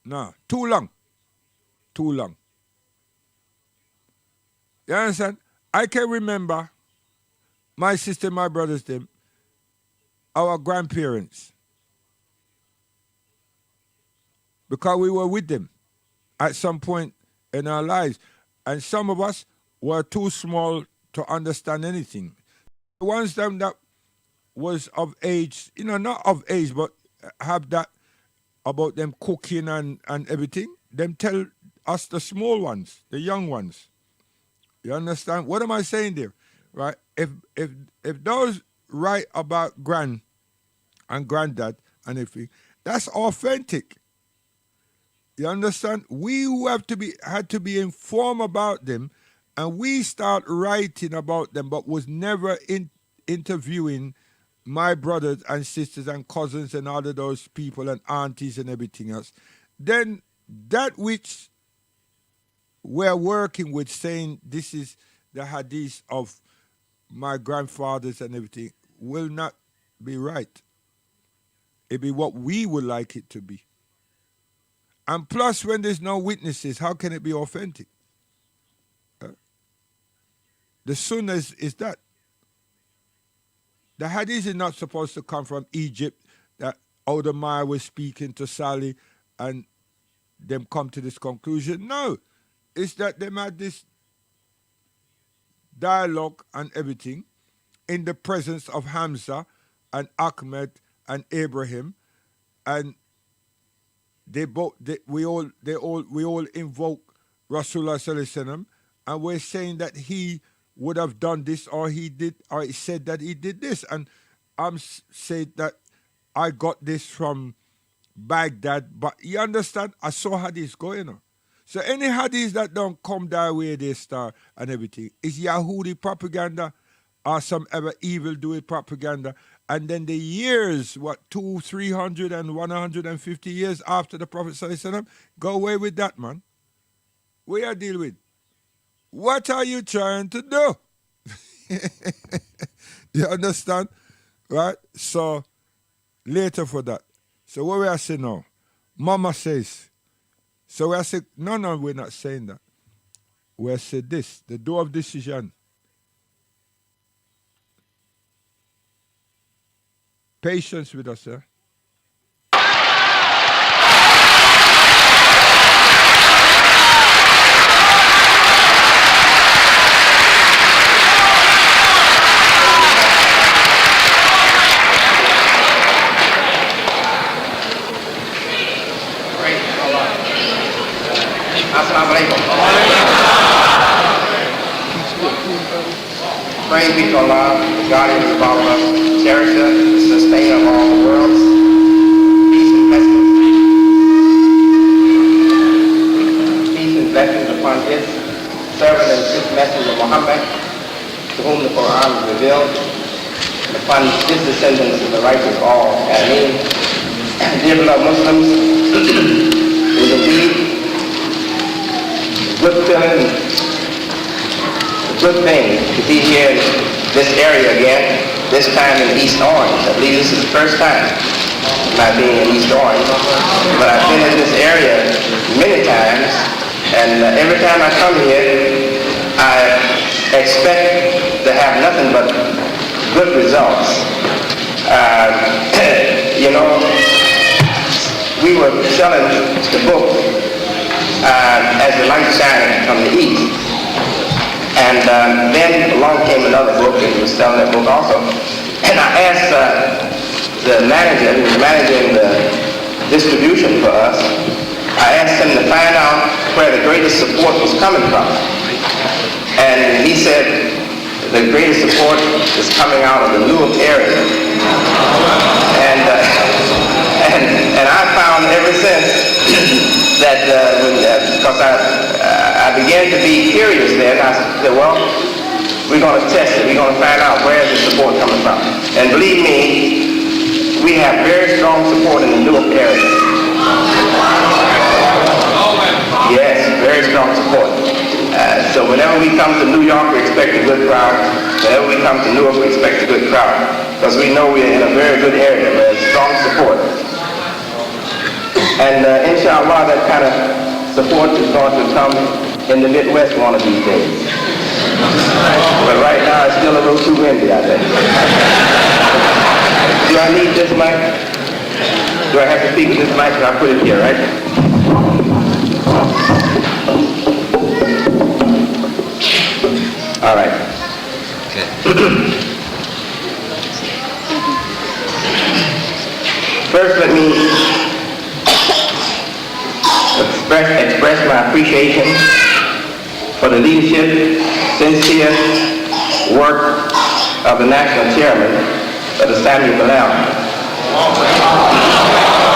No, too long. Too long. You understand? I can remember my sister, my brothers, them, our grandparents. Because we were with them at some point in our lives. And some of us were too small to understand anything. The ones them that was of age, you know, not of age, but have that about them cooking and everything, them tell us the small ones, the young ones. You understand? What am I saying there? Right? If those write about grand and granddad and everything, that's authentic. You understand? We who had to be informed about them, and we start writing about them, but was never interviewing my brothers and sisters and cousins and all of those people and aunties and everything else. Then that which we're working with, saying this is the hadith of my grandfathers and everything, will not be right. It'll be what we would like it to be. And plus, when there's no witnesses, how can it be authentic? The sunnah is that. The hadith is not supposed to come from Egypt, that Odomai was speaking to Sally and them come to this conclusion. No, it's that they had this dialogue and everything in the presence of Hamza and Ahmed and Abraham, and we all invoke Rasulullah sallallahu alaihi wasallam, and we're saying that he would have done this, or he did, or he said that he did this, and I'm saying that I got this from Baghdad. But you understand? I saw hadiths going on. So any hadiths that don't come that way, they start and everything, is Yahudi propaganda or some ever evil doing propaganda. And then the years, 200, 300, and 150 years after the Prophet sallallahu alaihi wasallam, go away with that, man. We are dealing with. What are you trying to do? You understand? Right? So, later for that. So what we are saying now, Mama says, So I said, no, we're not saying that. We said this, the door of decision. Patience with us, sir. Assalamualaikum. Praise be to Allah, the guardian of all of us, cherisher, sustainer of all the worlds. Peace and blessings. Peace and blessings upon his servant and his messenger Muhammad, to whom the Quran was revealed, and upon his descendants of the righteous all. Ameen. Dear beloved Muslims, it is indeed good feeling, a good thing to be here in this area again, this time in East Orange. I believe this is the first time not being in East Orange, but I've been in this area many times, and every time I come here, I expect to have nothing but good results. You know, we were selling the book as the light shined from the east. And then along came another book, and he was selling that book also. And I asked the manager who was managing the distribution for us, I asked him to find out where the greatest support was coming from. And he said the greatest support is coming out of the Newark area. And I found ever since that because I began to be curious then, I said, well, we're going to test it. We're going to find out where is the support coming from. And believe me, we have very strong support in the Newark area. Yes, very strong support. So whenever we come to New York, we expect a good crowd. Whenever we come to Newark, we expect a good crowd. Because we know we're in a very good area where there's strong support. And inshallah, that kind of support is going to come in the Midwest one of these days. But right now, it's still a little too windy, I think. Do I need this mic? Do I have to speak with this mic? Or I put it here, right? All right. Okay. First, let me express my appreciation for the leadership, sincere work of the national chairman of the Samuel Bilal.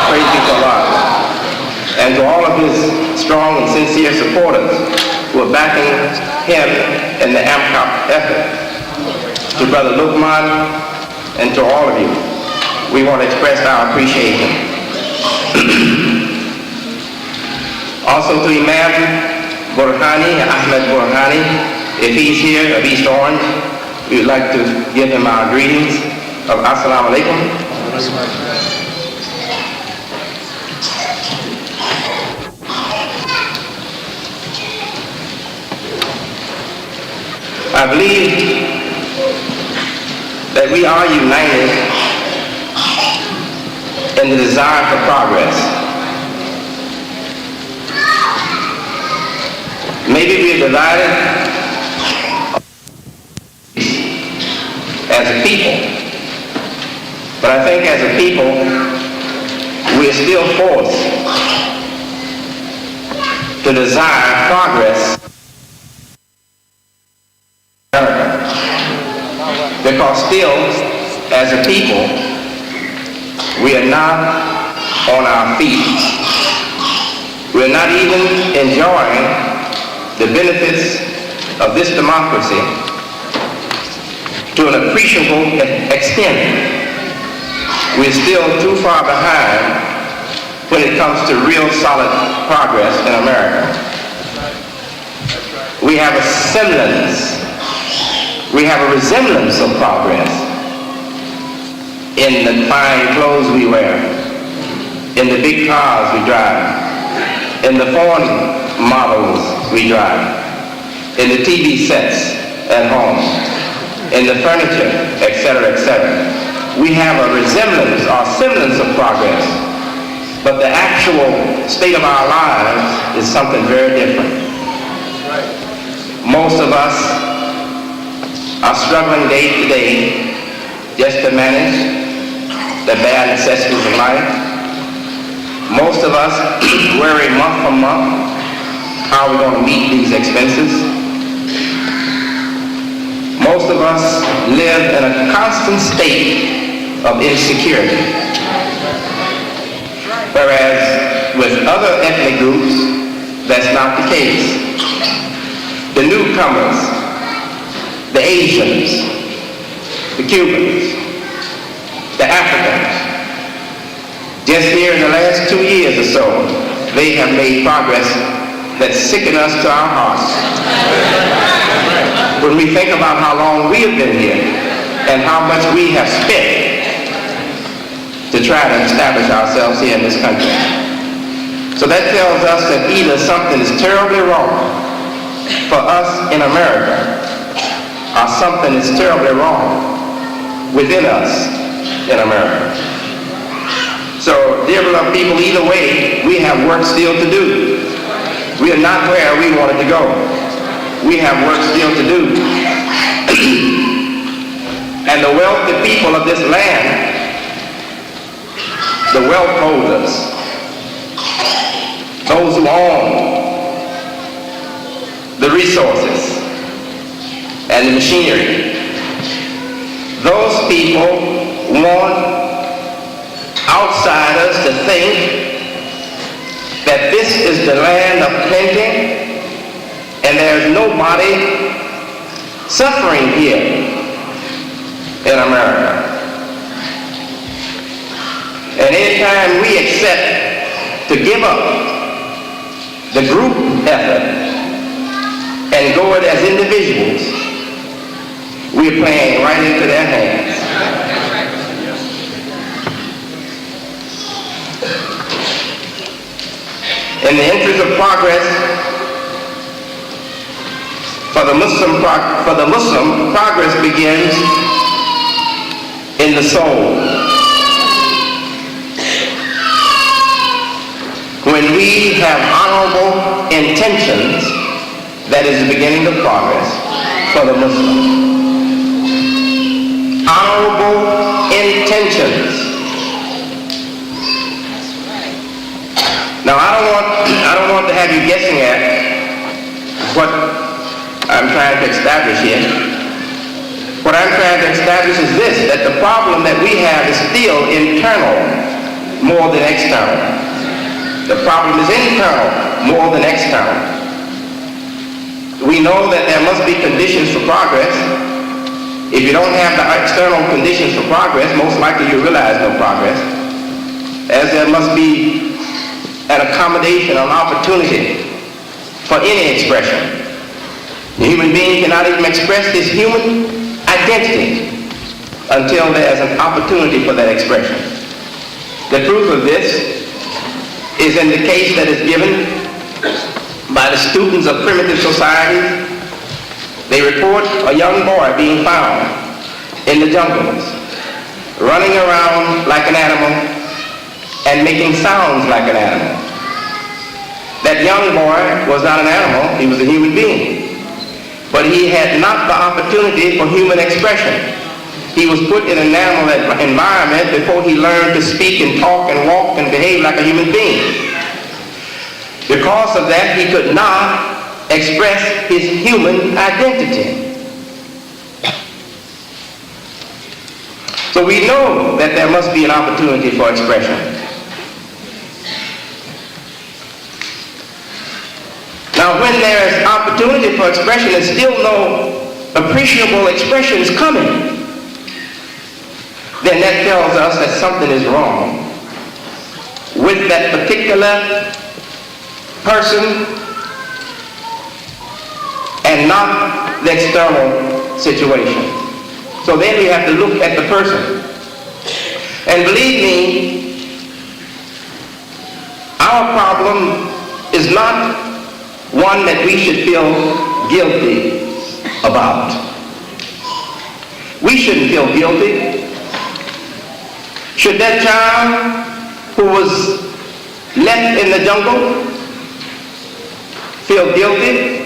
Praise be to Allah. And to all of his strong and sincere supporters who are backing him in the AMCOP effort. To Brother Lukman and to all of you, we want to express our appreciation. Also to Imam Burhani, Ahmed Burhani, if he's here of East Orange, we would like to give him our greetings of Assalamu Alaikum. I believe that we are united in the desire for progress. Maybe we are divided as a people, but I think as a people, we are still forced to desire progress in America. Because still, as a people, we are not on our feet. We are not even enjoying the benefits of this democracy to an appreciable extent. We're still too far behind when it comes to real solid progress in America. We have a semblance, we have a resemblance of progress in the fine clothes we wear, in the big cars we drive, in the phone models we drive, in the TV sets at home, in the furniture, etc., etc. We have a resemblance or semblance of progress, but the actual state of our lives is something very different. Most of us are struggling day to day just to manage the bad necessities of life. Most of us worry month from month how we're going to meet these expenses. Most of us live in a constant state of insecurity. Whereas with other ethnic groups, that's not the case. The newcomers, the Asians, the Cubans, the Africans, just here in the last 2 years or so, they have made progress that sicken us to our hearts. When we think about how long we have been here and how much we have spent to try to establish ourselves here in this country. So that tells us that either something is terribly wrong for us in America, or something is terribly wrong within us in America. So, dear beloved people, either way, we have work still to do. We are not where we wanted to go. We have work still to do. And the wealthy people of this land, the wealth holders, those who own the resources and the machinery, those people want outsiders to think that this is the land of plenty and there's nobody suffering here in America. And anytime we accept to give up the group effort and go it as individuals, we're playing right into their hands. In the interest of progress, for the Muslim, progress begins in the soul. When we have honorable intentions, that is the beginning of progress for the Muslim. Honorable intentions. Now, I don't want to have you guessing at what I'm trying to establish here. What I'm trying to establish is this, that the problem that we have is still internal more than external. The problem is internal more than external. We know that there must be conditions for progress. If you don't have the external conditions for progress, most likely you realize no progress, as there must be an accommodation, an opportunity for any expression. The human being cannot even express his human identity until there's an opportunity for that expression. The proof of this is in the case that is given by the students of primitive societies. They report a young boy being found in the jungles, running around like an animal and making sounds like an animal. That young boy was not an animal, he was a human being. But he had not the opportunity for human expression. He was put in an animal environment before he learned to speak and talk and walk and behave like a human being. Because of that, he could not express his human identity. So we know that there must be an opportunity for expression. Now, when there is opportunity for expression and still no appreciable expression is coming, then that tells us that something is wrong with that particular person and not the external situation. So then we have to look at the person. And believe me, our problem is not one that we should feel guilty about. We shouldn't feel guilty. Should that child who was left in the jungle feel guilty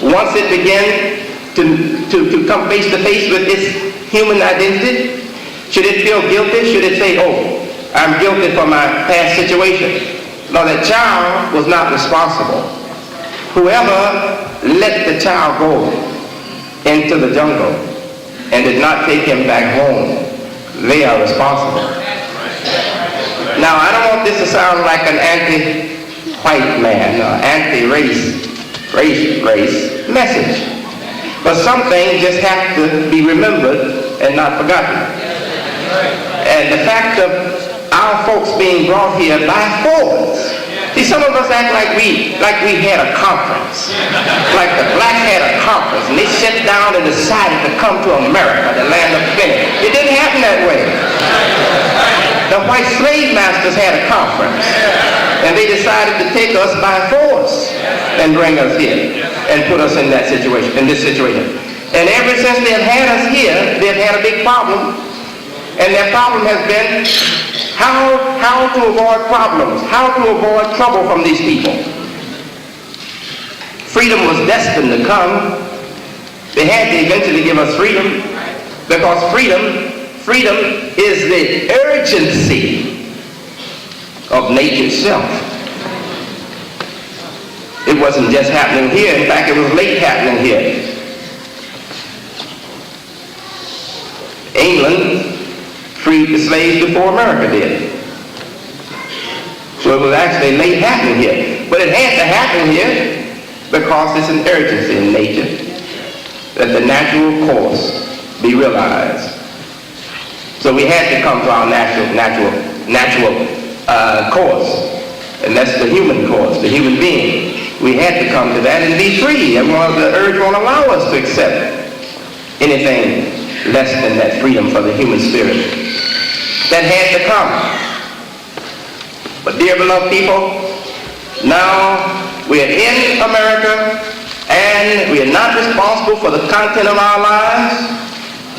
once it began to come face to face with its human identity? Should it feel guilty? Should it say, oh, I'm guilty for my past situation? No, that child was not responsible. Whoever let the child go into the jungle and did not take him back home, they are responsible. Now, I don't want this to sound like an anti-white man or anti-race message. But some things just have to be remembered and not forgotten. And the fact of our folks being brought here by force. See, some of us act like we had a conference. Like the blacks had a conference and they sat down and decided to come to America, the land of plenty. It didn't happen that way. The white slave masters had a conference and they decided to take us by force and bring us here and put us in that situation, in this situation. And ever since they've had us here, they've had a big problem. And their problem has been how to avoid problems, how to avoid trouble from these people. Freedom was destined to come. They had to eventually give us freedom, because freedom is the urgency of nature itself. It wasn't just happening here. In fact, it was late happening here. England freed the slaves before America did. So it was actually late happening here. But it had to happen here because it's an urgency in nature that the natural course be realized. So we had to come to our natural course, and that's the human course, the human being. We had to come to that and be free. And the urge won't allow us to accept anything less than that freedom for the human spirit. That had to come. But dear beloved people, now we are in America and we are not responsible for the content of our lives.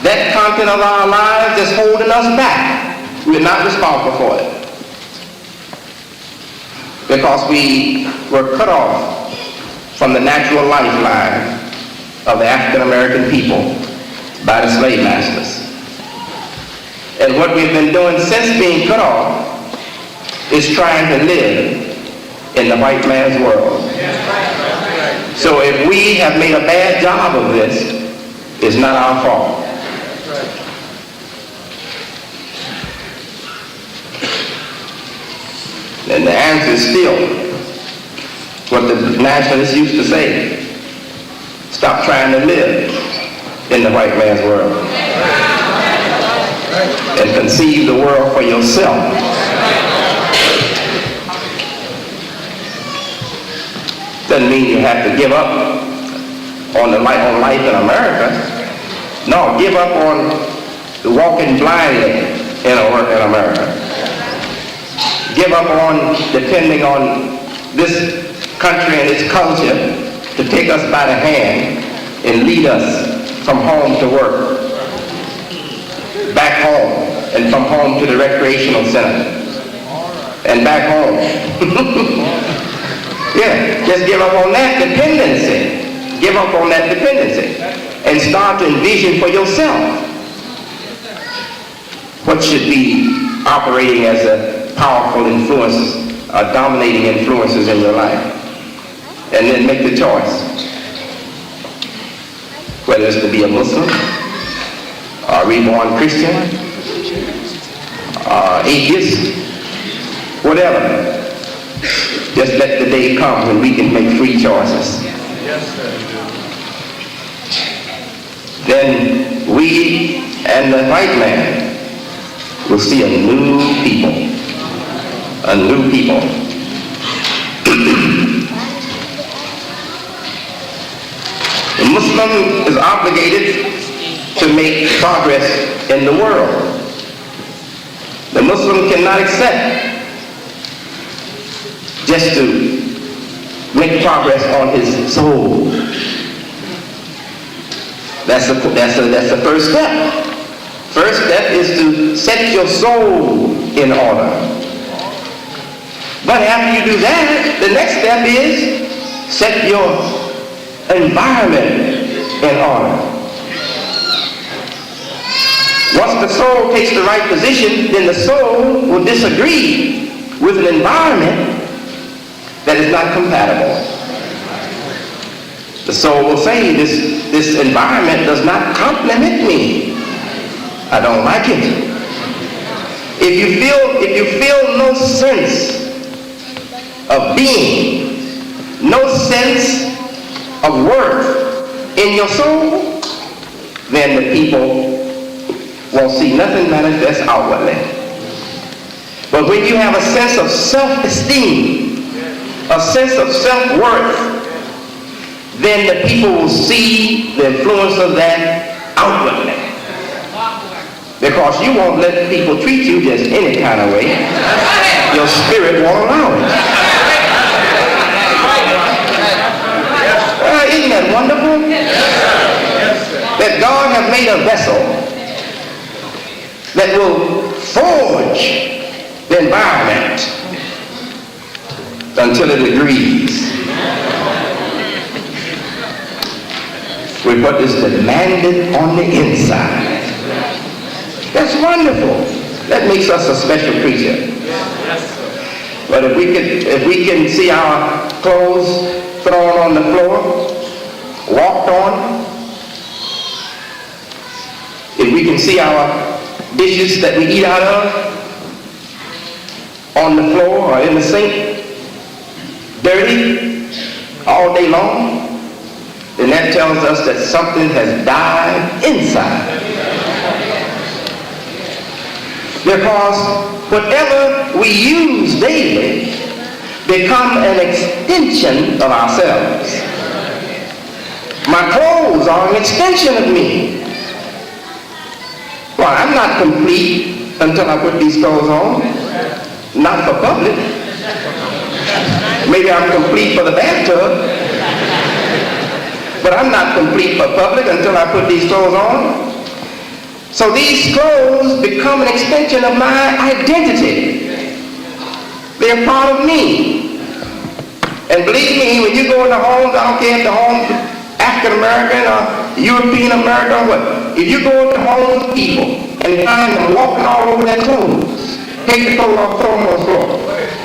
That content of our lives is holding us back. We are not responsible for it. Because we were cut off from the natural lifeline of the African American people by the slave masters. And what we've been doing since being cut off is trying to live in the white man's world. So if we have made a bad job of this, it's not our fault. And the answer is still what the nationalists used to say: stop trying to live in the white man's world and conceive the world for yourself. Doesn't mean you have to give up on life in America. No, give up on the walking blindly in America. Give up on depending on this country and its culture to take us by the hand and lead us from home to work, back home, and from home to the recreational center, and back home. Yeah, just give up on that dependency. Give up on that dependency and start to envision for yourself what should be operating as a powerful influence, dominating influences in your life. And then make the choice. Whether it's to be a Muslim, a reborn Christian, atheist, whatever. Just let the day come when we can make free choices. Then we and the white man will see a new people. A new people. The Muslim is obligated to make progress in the world. The Muslim cannot accept just to make progress on his soul. That's the first step. First step is to set your soul in order. But after you do that, the next step is set your environment in order. Once the soul takes the right position, then the soul will disagree with an environment that is not compatible. The soul will say, this environment does not complement me. I don't like it. If you feel no sense of being, no sense of worth in your soul, then the people won't see nothing manifest outwardly. But when you have a sense of self-esteem, a sense of self-worth, then the people will see the influence of that outwardly. Because you won't let people treat you just any kind of way. Your spirit won't allow it. Isn't that wonderful? That God has made a vessel that will forge the environment until it agrees with what is demanded on the inside. That's wonderful. That makes us a special creature. But if we can see our clothes thrown on the floor, walked on, if we can see our dishes that we eat out of on the floor or in the sink, dirty all day long, then that tells us that something has died inside. Because whatever we use daily become an extension of ourselves. My clothes are an extension of me. Well, I'm not complete until I put these clothes on. Not for public. Maybe I'm complete for the bathtub. But I'm not complete for public until I put these clothes on. So these clothes become an extension of my identity. They're part of me. And believe me, when you go into homes, I don't care if the home's African American or European American or what, if you go into homes of people and find them walking all over their clothes, take the clothes off, throw them on the floor,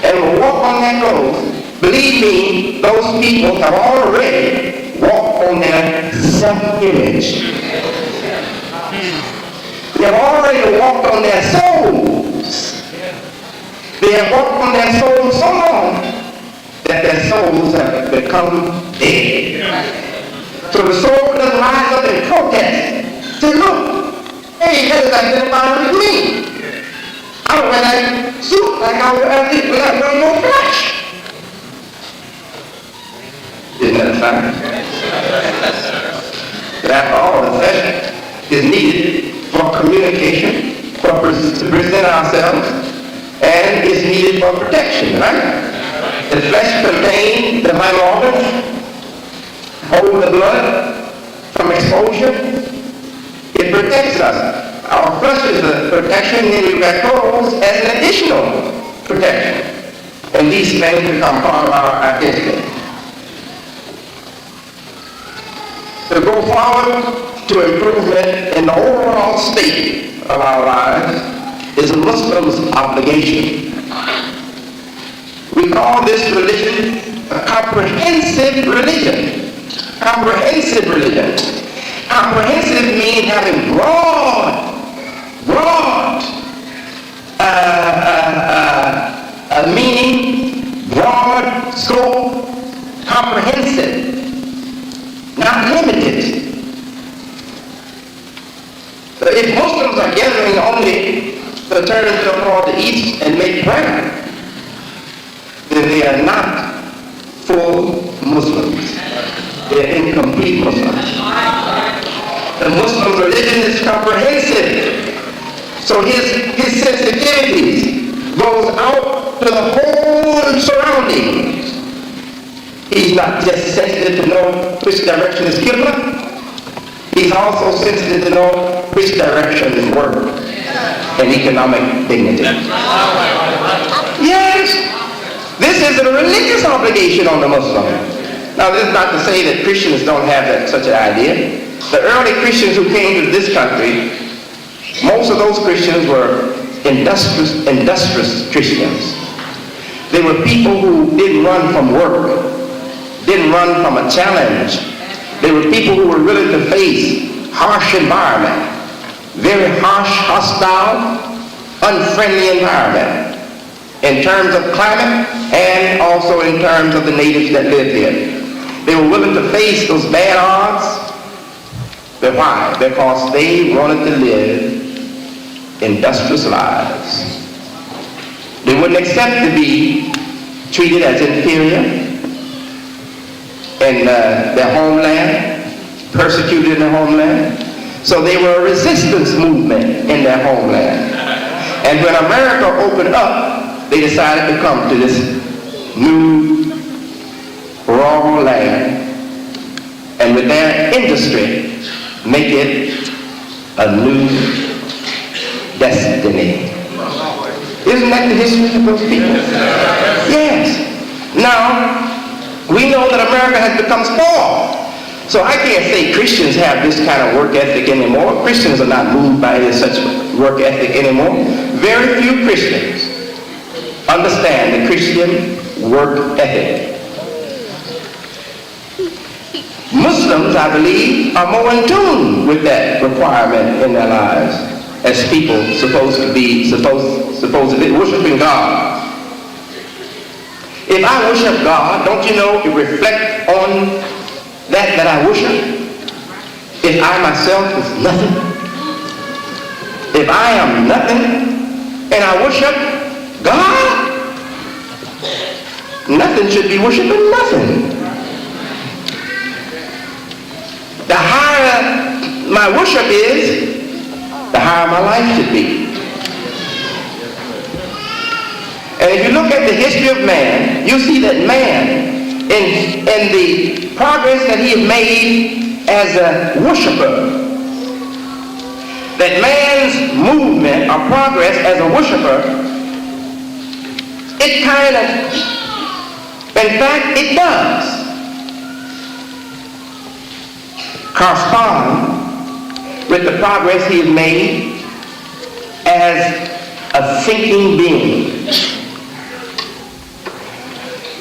and walk on their clothes, believe me, those people have already walked on their self-image. They have already walked on their souls. They have walked on their souls so long that their souls have become dead. So the soul doesn't rise up and protest. Say, look, hey, that is identified with me. I don't wear that suit like I wear no flesh. Isn't that a fact? But after all, the flesh is needed for communication, for to present ourselves, and is needed for protection, right? The flesh contains the vital organs, hold the blood from exposure. It protects us. Our flesh is a protection, and we've got clothes as an additional protection. And these things become part of our identity. To go forward to improvement in the overall state of our lives is a Muslim's obligation. We call this religion a comprehensive religion. Comprehensive religion. Comprehensive means having broad meaning, broad scope, comprehensive, not limited. If Muslims are gathering only to turn toward the east and make prayer, then they are not full Muslims. They are incomplete Muslims. The Muslim religion is comprehensive. So his sensitivities goes out to the whole surroundings. He's not just sensitive to know which direction is Qibla, he's also sensitive to know which direction is work and economic dignity. Yes, this is a religious obligation on the Muslim. Now, this is not to say that Christians don't have such an idea. The early Christians who came to this country, most of those Christians were industrious Christians. They were people who didn't run from work, didn't run from a challenge. They were people who were willing to face harsh environment, very harsh, hostile, unfriendly environment in terms of climate and also in terms of the natives that lived there. They were willing to face those bad odds. But why? Because they wanted to live industrious lives. They wouldn't accept to be treated as inferior in their homeland, persecuted in their homeland. So they were a resistance movement in their homeland. And when America opened up, they decided to come to this new raw land and with their industry make it a new destiny. Isn't that the history of those people? Yes. Now, we know that America has become spoiled. So I can't say Christians have this kind of work ethic anymore. Christians are not moved by any such work ethic anymore. Very few Christians understand the Christian work ethic. Muslims, I believe, are more in tune with that requirement in their lives as people supposedly worshiping God. If I worship God, don't you know it reflects on that I worship? If I myself is nothing, if I am nothing and I worship God, nothing should be worshiping nothing. The higher my worship is, the higher my life should be. And if you look at the history of man, you see that man, in the progress that he has made as a worshiper, that man's movement or progress as a worshiper, it kind of, in fact, it does correspond with the progress he has made as a thinking being.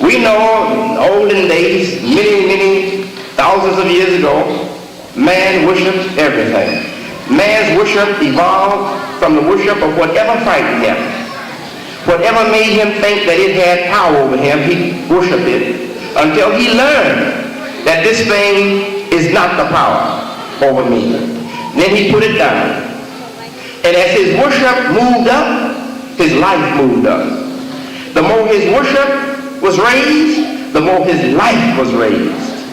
We know in olden days, many thousands of years ago, man worshipped everything. Man's worship evolved from the worship of whatever frightened him. Whatever made him think that it had power over him, he worshipped it until he learned that this thing is not the power over me. Then he put it down. And as his worship moved up, his life moved up. The more his worship was raised, the more his life was raised.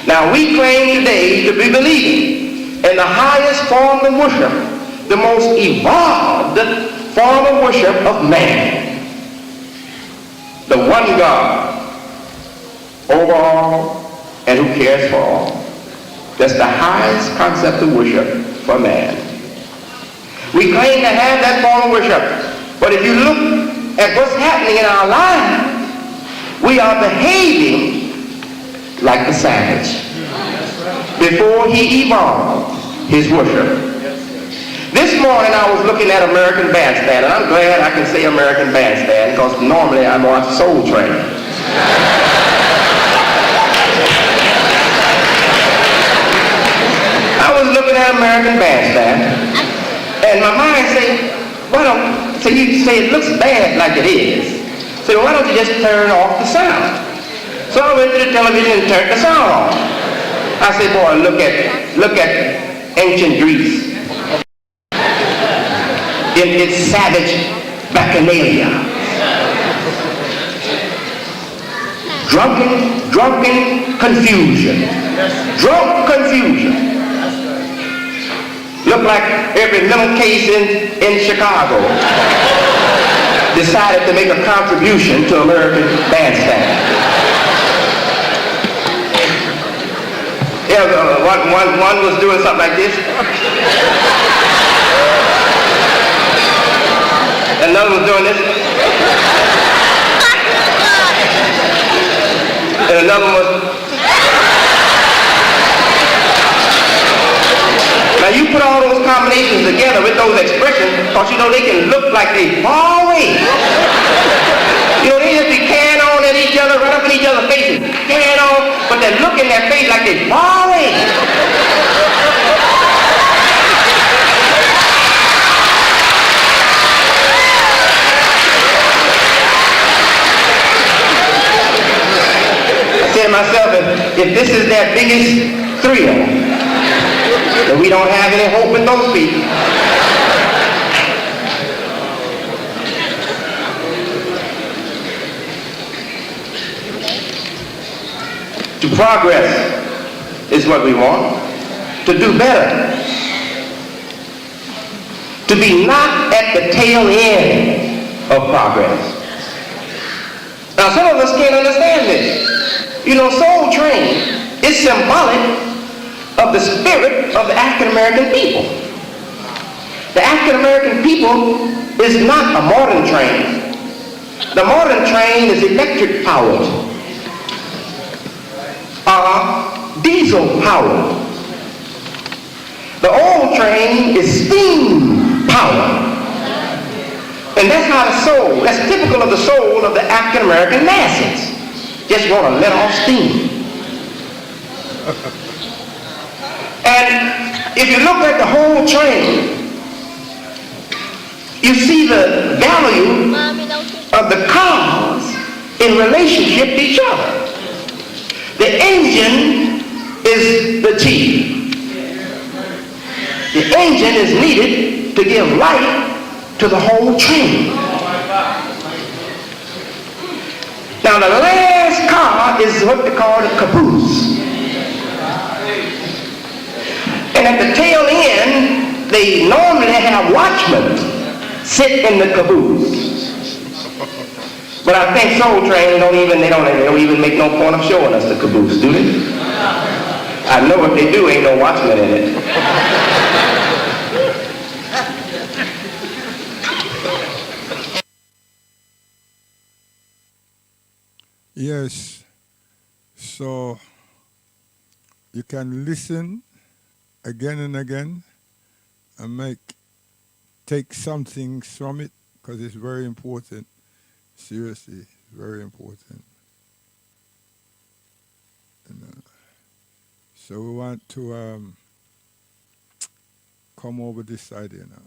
Now we claim today to be believing in the highest form of worship, the most evolved form of worship of man. The one God over all and who cares for all. That's the highest concept of worship for man. We claim to have that form of worship, but if you look at what's happening in our lives, we are behaving like the savage before he evolved his worship. This morning I was looking at American Bandstand, and I'm glad I can say American Bandstand because normally I watch Soul Train. I was looking at American Bandstand, and my mind said, you say it looks bad like it is. So why don't you just turn off the sound? So I went to the television and turned the sound off. I said, boy, look at ancient Greece in its savage bacchanalia. Drunken confusion. Drunk confusion. Looked like every little case in Chicago decided to make a contribution to American Bandstand. Yeah, one was doing something like this. Another was doing this. And another one was... Now you put all those combinations together with those expressions, because you know they can look like they far away. You know, they just be carrying on at each other, right up in each other's faces, carrying on, but they look in their face like they far away. I said to myself, if this is their biggest thrill, then we don't have any hope in those people. To progress is what we want. To do better. To be not at the tail end of progress. Now some of us can't understand this. You know, Soul Train is symbolic of the spirit of the African American people. The African American people is not a modern train. The modern train is electric powered, diesel powered. The old train is steam powered. And that's how the soul, that's typical of the soul of the African American masses. Just want to let off steam. And if you look at the whole train, you see the value of the cars in relationship to each other. The engine is the chief. The engine is needed to give life to the whole train. Now the last car is what they call the caboose. And at the tail end, they normally have watchmen sit in the caboose. But I think Soul Train don't even make no point of showing us the caboose, do they? I know if they do, ain't no watchman in it. Yes, so you can listen again and again and take some things from it, because it's very important. Seriously, very important. And, so we want to come over this side here now.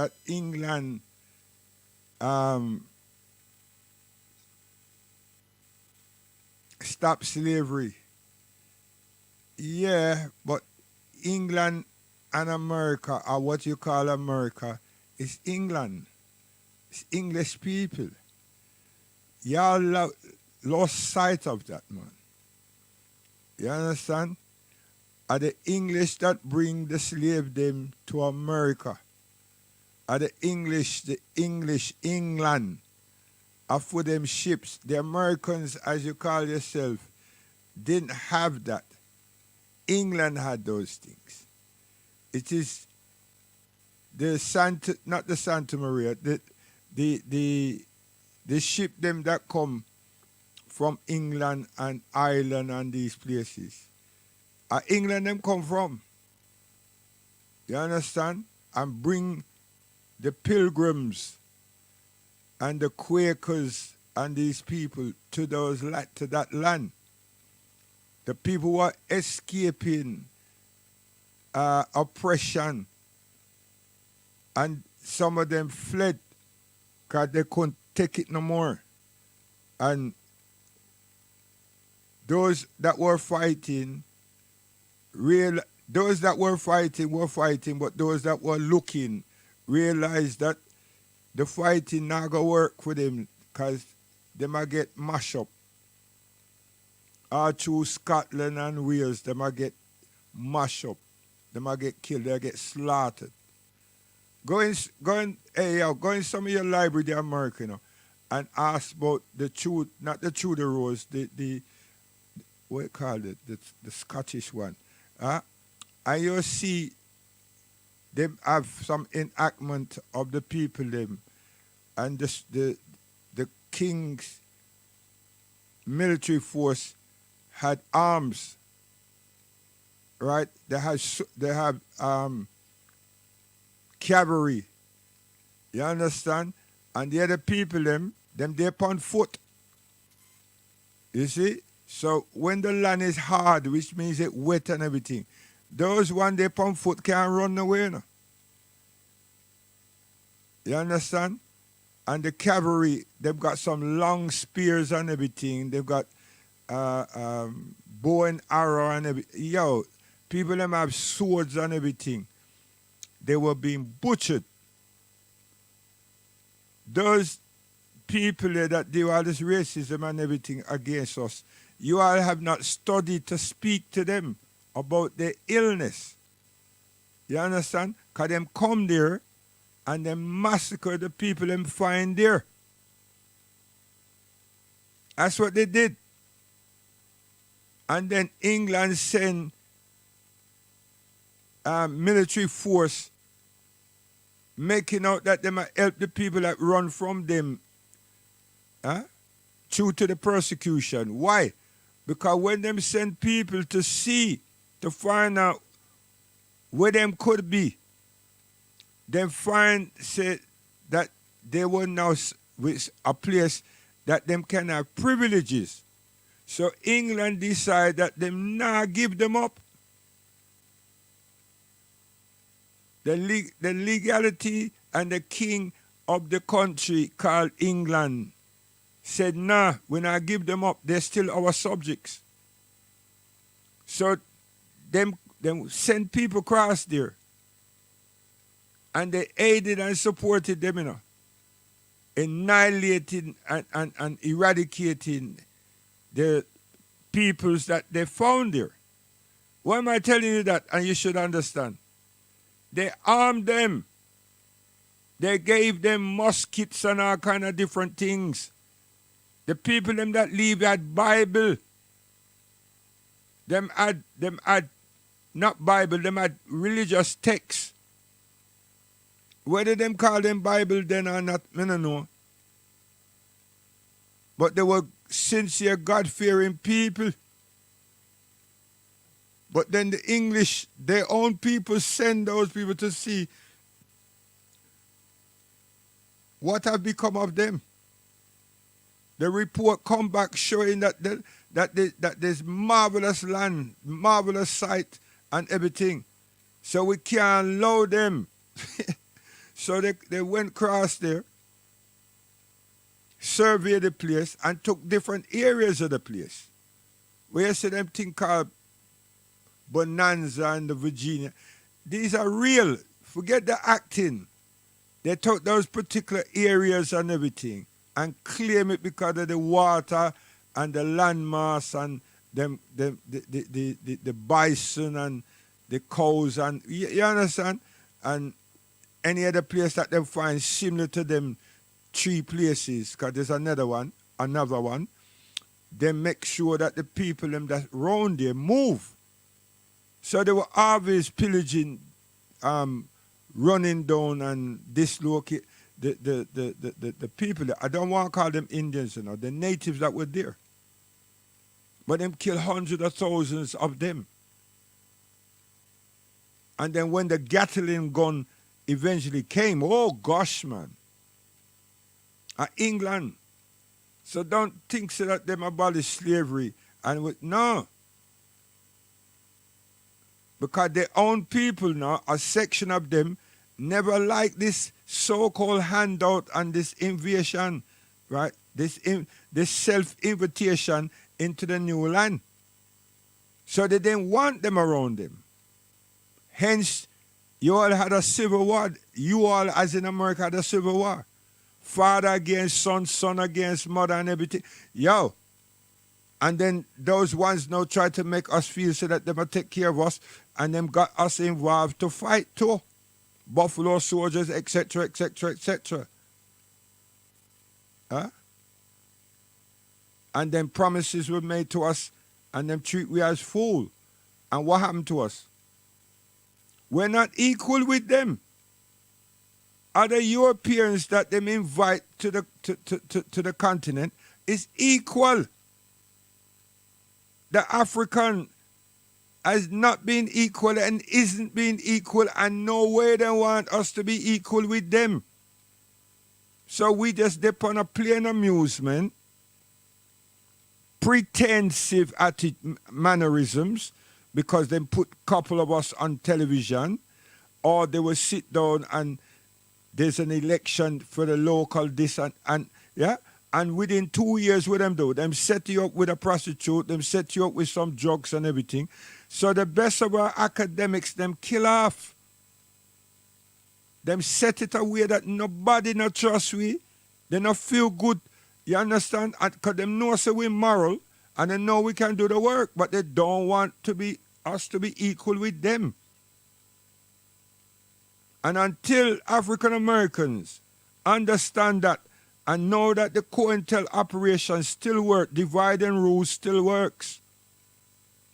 that England stopped slavery. Yeah, but England and America, or what you call America, is England. It's English people. Y'all lost sight of that, man. You understand? Are the English that bring the slave them to America? Are the English, England, are for them ships? The Americans, as you call yourself, didn't have that. England had those things. It is the Santa, not the Santa Maria, the ship them that come from England and Ireland and these places. England them come from. You understand? And bring the pilgrims and the Quakers and these people to that land. The people who are escaping oppression, and some of them fled because they couldn't take it no more. And those that were fighting, those that were fighting, but those that were looking realized that the fighting not going to work for them because they might get mashed up. All through Scotland and Wales, they might get mashed up. They might get killed, they get slaughtered. Go in some of your library, the American, and ask about the Tudor, not the Tudor Rose, the what you call it, the Scottish one. And you'll see them have some enactment of the people them, and the king's military force had arms, right? They have cavalry. You understand? And the other people them they upon foot. You see? So when the land is hard, which means it wet and everything, those one they upon foot can't run away. No? You understand? And the cavalry, they've got some long spears and everything. They've got bow and arrow and everything. Yo, people them have swords and everything. They were being butchered. Those people that do all this racism and everything against us, you all have not studied to speak to them about their illness. You understand? Because them come there and them massacre the people them find there. That's what they did. And then England sent military force making out that they might help the people that run from them due to the persecution. Why? Because when them send people to see, to find out where them could be, them say that they were now with a place that them can have privileges. So England decided that them not give them up. The legality and the king of the country called England said, nah, we not give them up. They're still our subjects. So them sent people across there. And they aided and supported them, annihilating and eradicating the peoples that they found there. Why am I telling you that? And you should understand. They armed them. They gave them muskets and all kind of different things. The people them that leave had Bible. Them had not Bible, them had religious texts. Whether them call them Bible then or not, I don't know. But they were sincere, God-fearing people. But then the English, their own people, send those people to see what have become of them. The report come back showing that there's marvelous land, marvelous site and everything. So we can't allow them. So they went across there, surveyed the place, and took different areas of the place. Where you see them thing called Bonanza and the Virginia. These are real. Forget the acting. They took those particular areas and everything and claim it because of the water and the landmass and the bison and the cows and you understand? And any other place that they find similar to them three places, because there's another one, they make sure that the people them that round there move. So they were always pillaging, running down and dislocate the people. I don't want to call them Indians, you know, the natives that were there. But them kill hundreds of thousands of them. And then when the Gatling gun eventually came, oh gosh, man, England. So don't think so that them abolished slavery. And no. Because their own people now, a section of them, never liked this so-called handout and this invasion, right? This self-invitation into the new land. So they didn't want them around them. Hence, you all had a civil war. You all, as in America, had a civil war. Father against son, son against mother and everything. Yo. And then those ones now try to make us feel so that they will take care of us and them got us involved to fight too. Buffalo soldiers, etc., etc., etc. Huh? And then promises were made to us and them treat we as fool. And what happened to us? We're not equal with them. Other Europeans that them invite to the continent is equal. The African has not been equal and isn't being equal, and no way they want us to be equal with them. So we just dip on a plain amusement, pretensive mannerisms, because they put a couple of us on television, or they will sit down and there's an election for the local this and yeah, and within 2 years what them do, them set you up with a prostitute, them set you up with some drugs and everything. So the best of our academics, them kill off. Them set it away that nobody no trust we, they not feel good, you understand? Because them know so we moral and they know we can do the work, but they don't want us to be equal with them. And until African Americans understand that and know that the COINTEL operation still works, divide and rule still works.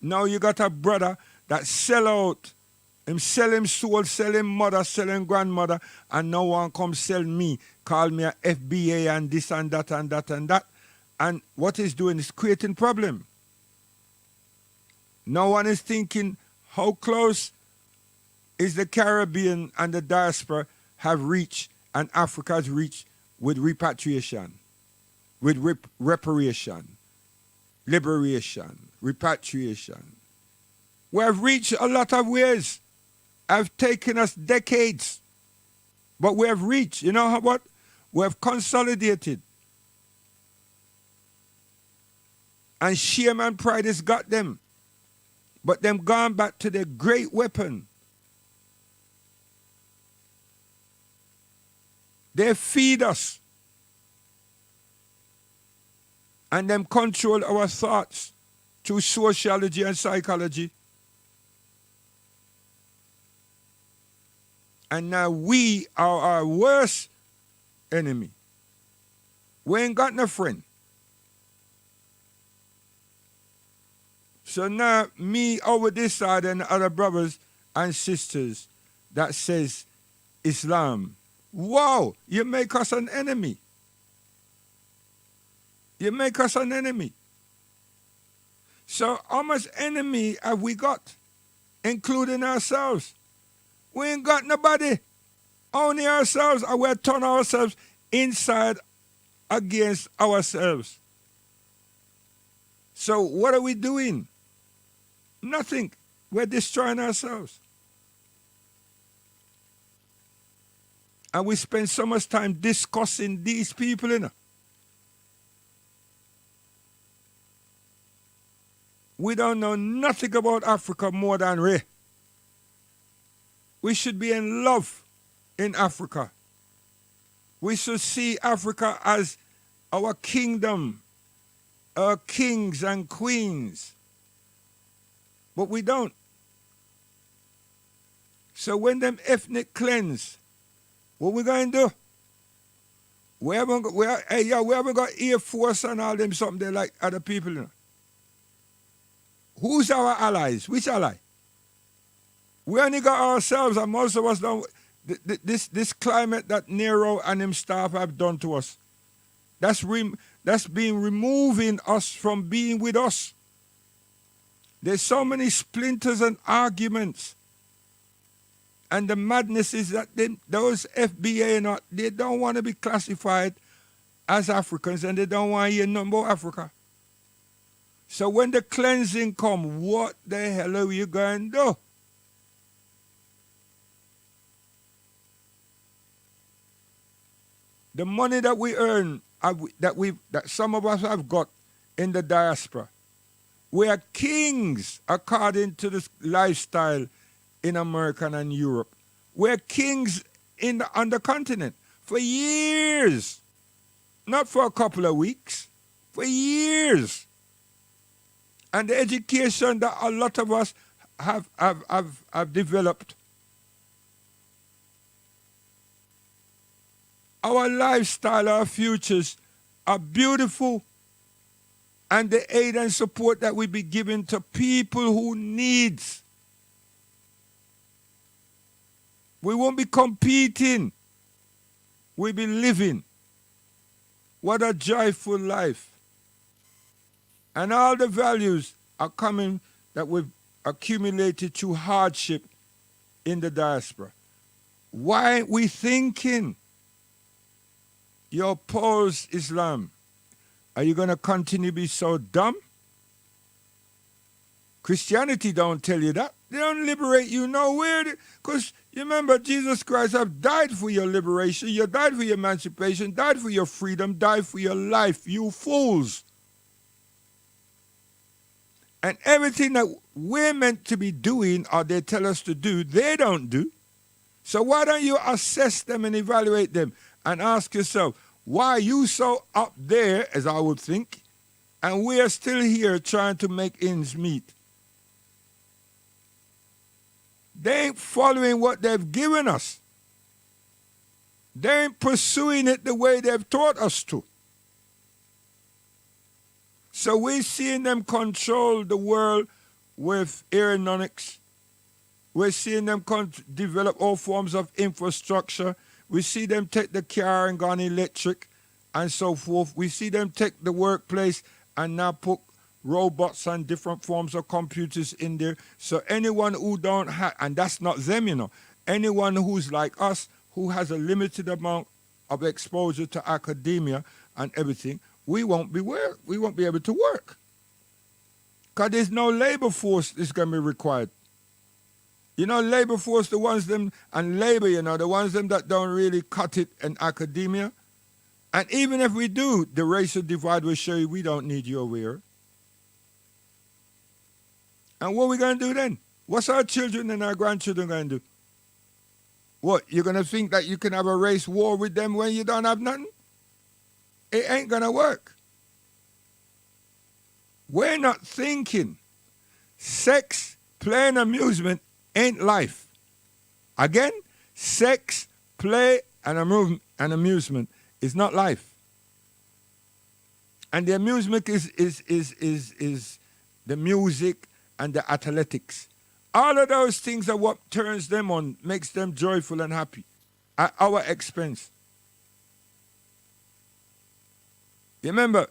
Now you got a brother that sell out, him sell him soul, sell him mother, sell him grandmother, and no one come sell me, call me a FBA and this and that and that and that. And what he's doing is creating problem. No one is thinking how close is the Caribbean and the diaspora have reached and Africa has reached with repatriation, with reparation, liberation, repatriation. We have reached a lot of ways. Have taken us decades, but we have reached, you know what? We have consolidated. And shame and pride has got them. But them gone back to their great weapon. They feed us. And them control our thoughts through sociology and psychology. And now we are our worst enemy. We ain't got no friend. So now me over this side and other brothers and sisters that says Islam, wow, you make us an enemy. You make us an enemy. So how much enemy have we got, including ourselves? We ain't got nobody, only ourselves, and we're turning ourselves inside against ourselves. So what are we doing? Nothing. We're destroying ourselves. And we spend so much time discussing these people, you know. We don't know nothing about Africa more than Ray. We should be in love in Africa. We should see Africa as our kingdom, our kings and queens. But we don't. So when them ethnic cleanse, what we going to do? We haven't got Air Force and all them something they like other people, you know. Who's our allies? Which ally? We only got ourselves, and most of us don't. This climate that Nero and him staff have done to us, that's been removing us from being with us. There's so many splinters and arguments. And the madness is that those FBA, they don't want to be classified as Africans, and they don't want to hear nothing about Africa. So when the cleansing come, what the hell are you going to do? The money that we earn, that some of us have got in the diaspora, we are kings according to this lifestyle in America and Europe. We're kings on the continent for years, not for a couple of weeks, for years. And the education that a lot of us have developed, our lifestyle, our futures are beautiful, and the aid and support that we be giving to people who needs. We won't be competing. We'll be living. What a joyful life. And all the values are coming that we've accumulated through hardship in the diaspora. Why we thinking you oppose Islam? Are you going to continue to be so dumb? Christianity don't tell you that. They don't liberate you nowhere. Because you remember, Jesus Christ have died for your liberation. You died for your emancipation, died for your freedom, died for your life, you fools. And everything that we're meant to be doing or they tell us to do, they don't do. So why don't you assess them and evaluate them and ask yourself, why are you so up there, as I would think, and we are still here trying to make ends meet? They ain't following what they've given us. They ain't pursuing it the way they've taught us to. So we're seeing them control the world with aeronautics. We're seeing them develop all forms of infrastructure. We see them take the car and go on electric and so forth. We see them take the workplace and now put robots and different forms of computers in there. So anyone who don't have, and that's not them, you know, anyone who's like us, who has a limited amount of exposure to academia and everything, we won't be able to work. Because there's no labor force that's going to be required. You know, labor force, the ones them, and labor, you know, the ones them that don't really cut it in academia. And even if we do, the racial divide will show you we don't need you over here. And what are we going to do then? What's our children and our grandchildren going to do? What, you're going to think that you can have a race war with them when you don't have nothing? It ain't going to work. We're not thinking. Sex, play, and amusement ain't life. Again, sex, play, and amusement is not life. And the amusement is the music and the athletics. All of those things are what turns them on, makes them joyful and happy at our expense. You remember,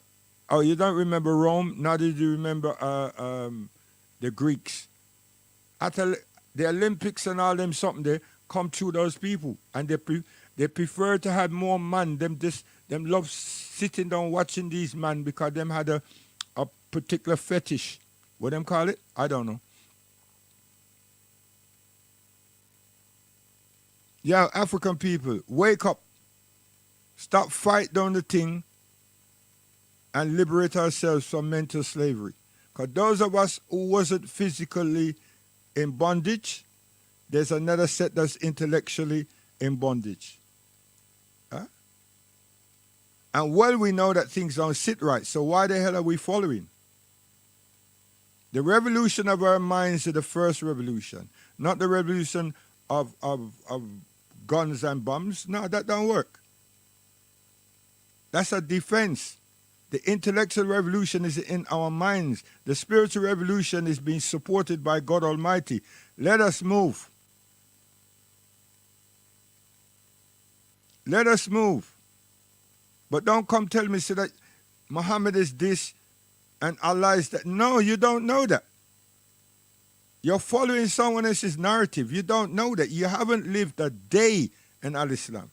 oh, you don't remember Rome, nor did you remember the Greeks. The Olympics and all them something, they come through those people. And they prefer to have more man. Them love sitting down watching these men because them had a particular fetish. What them call it? I don't know. Yeah, African people, wake up. Stop fight down the thing and liberate ourselves from mental slavery. Because those of us who wasn't physically in bondage, there's another set that's intellectually in bondage. Huh? And well, we know that things don't sit right, so why the hell are we following? The revolution of our minds is the first revolution, not the revolution of guns and bombs. No, that don't work. That's a defense. The intellectual revolution is in our minds. The spiritual revolution is being supported by God Almighty. Let us move. Let us move. But don't come tell me so that Muhammad is this and Allah is that. No, you don't know that. You're following someone else's narrative. You don't know that. You haven't lived a day in Al-Islam.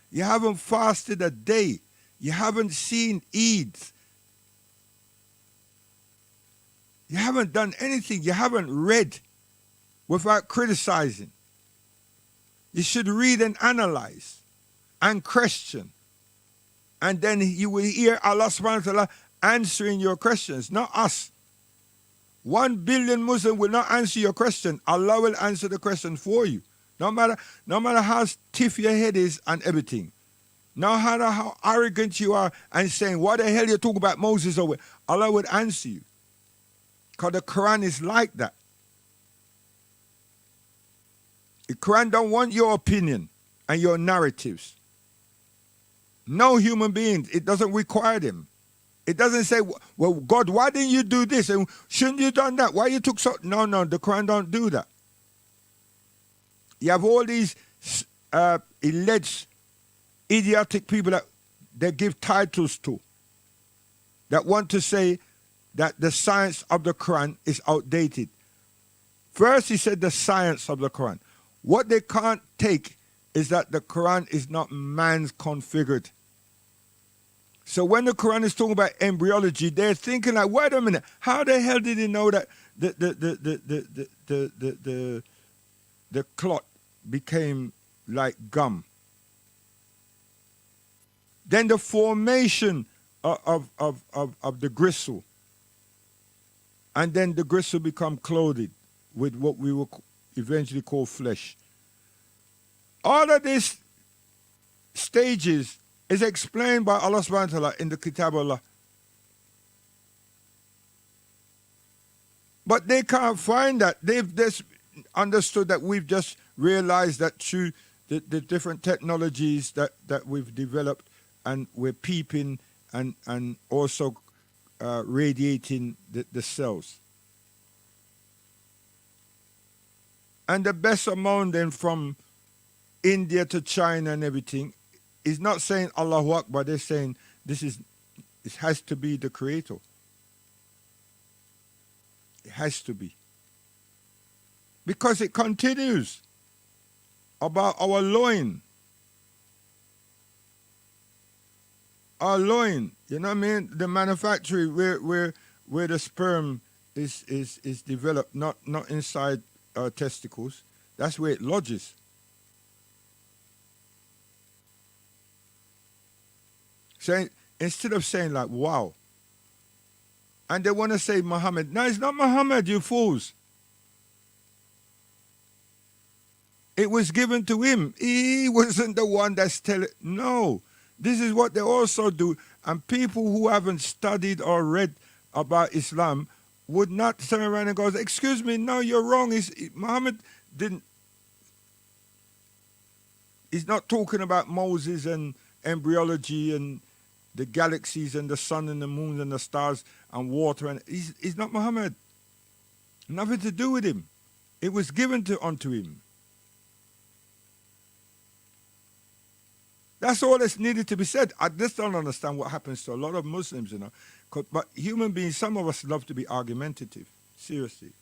You haven't fasted a day. You haven't seen Eids. You haven't done anything. You haven't read without criticizing. You should read and analyze and question. And then you will hear Allah subhanahu wa ta'ala answering your questions, not us. 1 billion Muslims will not answer your question. Allah will answer the question for you. No matter how stiff your head is and everything. No matter how arrogant you are and saying, what the hell you talk about Moses over? Allah would answer you. Because the Quran is like that. The Quran don't want your opinion and your narratives. No human being, it doesn't require them. It doesn't say, well, God, why didn't you do this? And shouldn't you done that? Why you took so? No, the Quran don't do that. You have all these alleged idiotic people that they give titles to that want to say that the science of the Quran is outdated. First, he said the science of the Quran. What they can't take is that the Quran is not man's configured. So when the Quran is talking about embryology, they're thinking like, wait a minute, how the hell did he know that the clot became like gum? Then the formation of the gristle, and then the gristle become clothed with what we will eventually call flesh. All of these stages is explained by Allah subhanahu wa ta'ala in the Kitab Allah. But they can't find that. They've just understood that we've just realized that through the different technologies that we've developed, and we're peeping and also radiating the cells. And the best among them from India to China and everything is not saying Allahu Akbar, they're saying it has to be the Creator. It has to be. Because it continues about our loin. Our loin, you know what I mean? The manufacturing where the sperm is developed, not inside our testicles. That's where it lodges. So instead of saying like, wow, and they want to say Muhammad. No, it's not Muhammad, you fools. It was given to him. He wasn't the one that's telling. No, this is what they also do. And people who haven't studied or read about Islam would not turn around and go, excuse me, no, you're wrong. Muhammad didn't. He's not talking about Moses and embryology and the galaxies and the sun and the moon and the stars and water. And he's not Muhammad. Nothing to do with him. It was given unto him. That's all that's needed to be said. I just don't understand what happens to a lot of Muslims, you know. But human beings, some of us love to be argumentative. Seriously.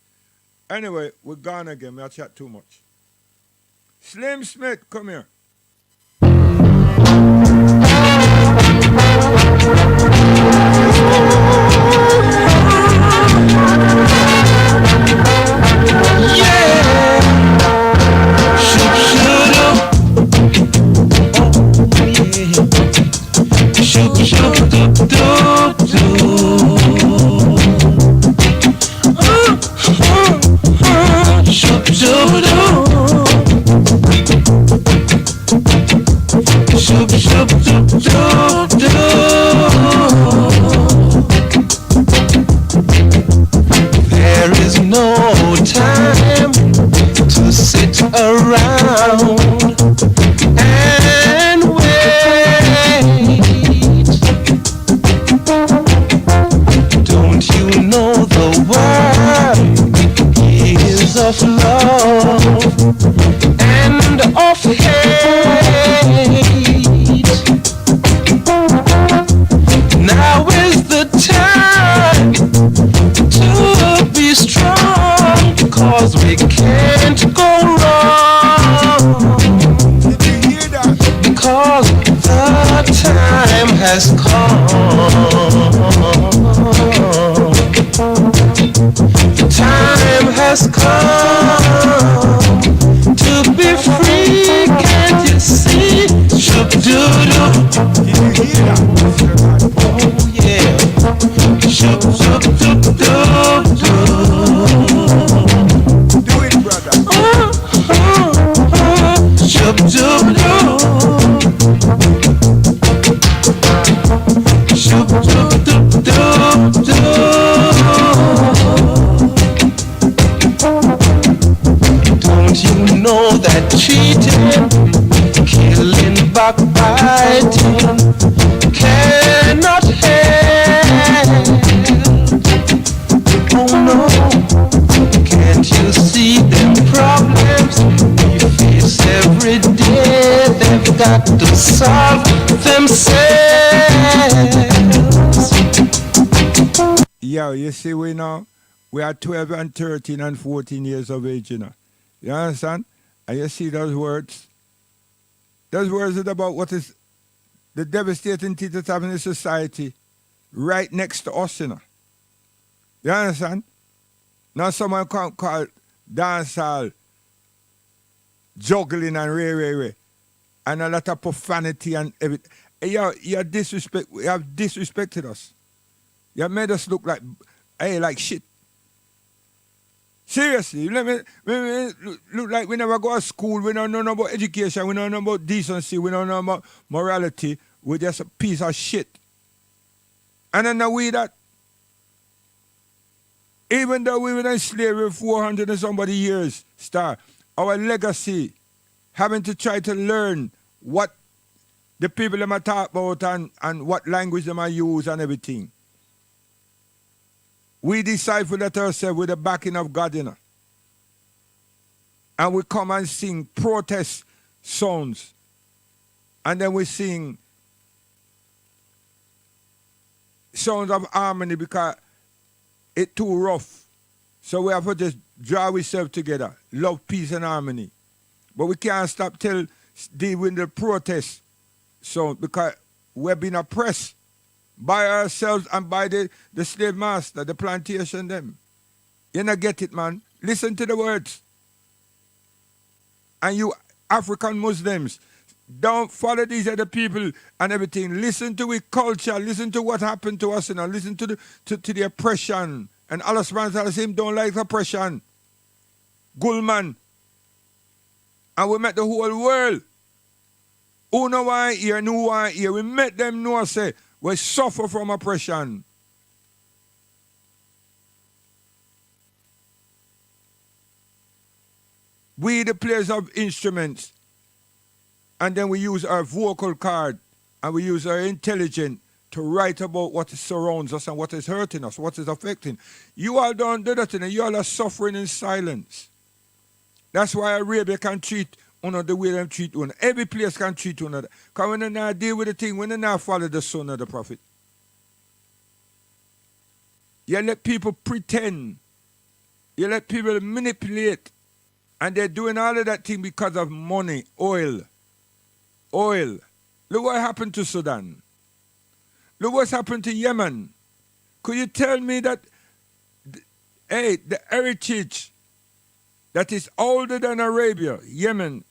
Anyway, we're gone again. We'll chat too much. Slim Smith, come here. Yeah. Shoulda, no time to sit around and wait. Don't you know the world is of love and of hate? Now is the time to be strong, 'cause we can't go wrong, because the time has come. The time has come to be free, can't you see? Shub-doo-doo. Oh yeah. Shub-dub-dub-dub-doo. Do it, brother. Shub-dub-doo. Shub-dub-dub-dub-doo. Don't you know that cheating, killing, backbiting cannot help? Oh no, can't you see them problems we face every day? They've got to solve themselves. Yo, you see, we now, we are 12 and 13 and 14 years of age, you know. You understand? And you see those words? Those words are about what is the devastating thing that's happening in society right next to us, you know. You understand? Now someone can't call dancehall juggling and ray, and a lot of profanity and everything. You have disrespected us. You have made us look like shit. Seriously, you let me look like we never go to school, we don't know about education, we don't know about decency, we don't know about morality, we're just a piece of shit. And then now we that, even though we were in slavery 400 and somebody years, our legacy, having to try to learn what the people them are talk about and what language them are use and everything. We decipher that ourselves with the backing of God, you know. And we come and sing protest songs. And then we sing songs of harmony because it's too rough. So we have to just draw ourselves together. Love, peace, and harmony. But we can't stop dealing with the protest song because we're being oppressed by ourselves and by the slave master, the plantation them. You not get it, man. Listen to the words. And you African Muslims, don't follow these other people and everything. Listen to our culture. Listen to what happened to us, you know. Listen to the oppression. And Allah subhanahu wa ta'ala don't like oppression. Gulman. And we met the whole world. Who know why here and who are here. We met them know say we suffer from oppression. We the players of instruments, and then we use our vocal cord and we use our intelligence to write about what surrounds us and what is hurting us, what is affecting. You all don't do that, and you all are suffering in silence. That's why Arabia can treat one the way they treat one. Every place can treat one. Because when they not deal with the thing, when they not follow the son of the prophet. You let people pretend. You let people manipulate. And they're doing all of that thing because of money, oil. Oil. Look what happened to Sudan. Look what's happened to Yemen. Could you tell me that, the heritage that is older than Arabia, Yemen,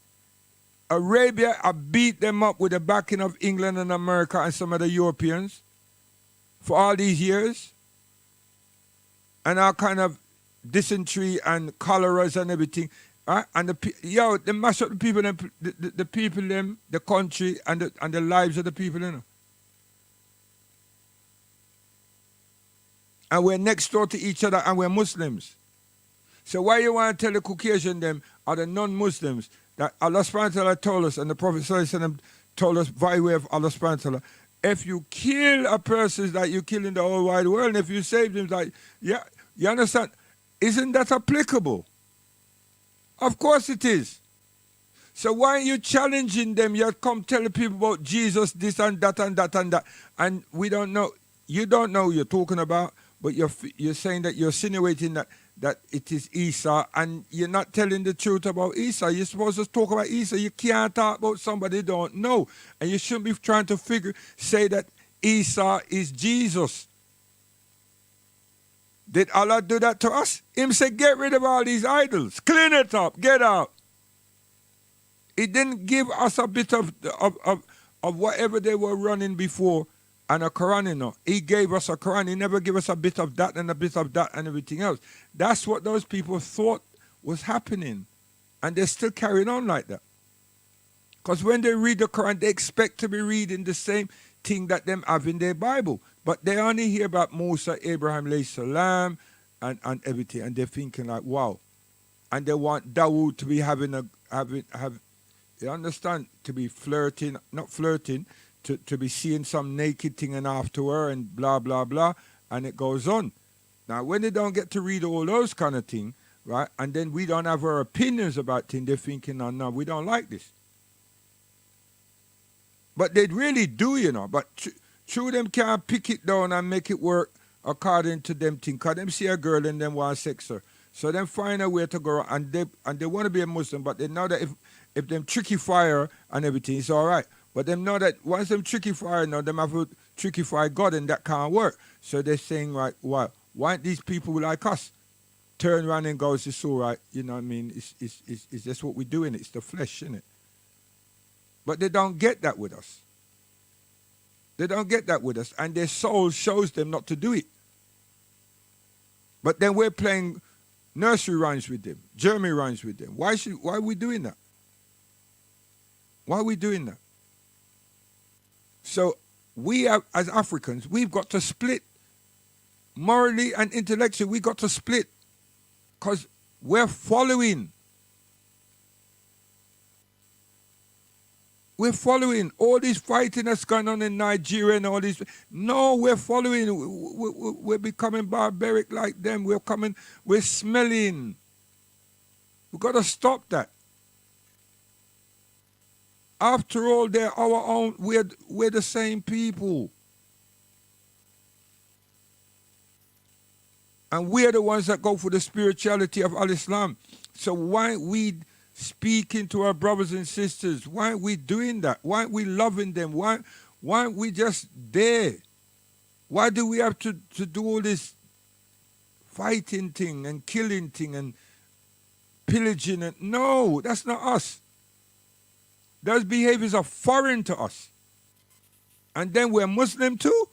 Arabia beat them up with the backing of England and America and some of the Europeans for all these years? And all kind of dysentery and choleras and everything. And they mash up the people, the people, them, the country, and the lives of the people, you know. And we're next door to each other, and we're Muslims. So why you want to tell the Caucasian them or the non-Muslims that Allah subhanahu wa ta'ala told us and the Prophet sallallahu alaihi wasallam told us by way of Allah subhanahu wa ta'ala, if you kill a person that you kill in the whole wide world, and if you save them, like, yeah, you understand? Isn't that applicable? Of course it is. So why are you challenging them? You come telling people about Jesus, this and that and that and that, and we don't know. You don't know what you're talking about, but you're saying that you're insinuating that it is Isa, and you're not telling the truth about Isa. You're supposed to talk about Isa. You can't talk about somebody you don't know, and you shouldn't be trying to say that Isa is Jesus. Did Allah do that to us? Him say, get rid of all these idols, clean it up, get out. He didn't give us a bit of whatever they were running before and a Quran, you know. He gave us a Quran. He never gave us a bit of that and a bit of that and everything else. That's what those people thought was happening. And they're still carrying on like that. Because when they read the Quran, they expect to be reading the same thing that them have in their Bible. But they only hear about Musa, Abraham, alayhi salam, and everything. And they're thinking like, wow. And they want Dawood to be have you understand, to be flirting, not flirting, to be seeing some naked thing and after her and blah, blah, blah, and it goes on. Now, when they don't get to read all those kind of things, right, and then we don't have our opinions about things, they're thinking, oh, no, we don't like this. But they really do, you know, but true them can't pick it down and make it work according to them thing, because them see a girl and them want sex her. So then find a way to go, and they want to be a Muslim, but they know that if them tricky fire and everything, it's all right. But them know that once them tricky fire, now them have to tricky fire God, and that can't work. So they're saying, right, why aren't these people like us? Turn around and go, it's all right, you know what I mean? It's just what we're doing. It's the flesh, isn't it? But they don't get that with us. They don't get that with us, and their soul shows them not to do it. But then we're playing nursery rhymes with them, Jeremy rhymes with them. Why are we doing that? Why are we doing that? So we have, as Africans, we've got to split. Morally and intellectually, we've got to split. Because we're following. We're following all this fighting that's going on in Nigeria and all this. No, we're following. We're becoming barbaric like them. We're smelling. We've got to stop that. After all, they're our own. We're the same people. And we're the ones that go for the spirituality of Al-Islam. So why aren't we speaking to our brothers and sisters? Why aren't we doing that? Why aren't we loving them? Why aren't we just there? Why do we have to do all this fighting thing and killing thing and pillaging? No, that's not us. Those behaviors are foreign to us. And then we're Muslim too?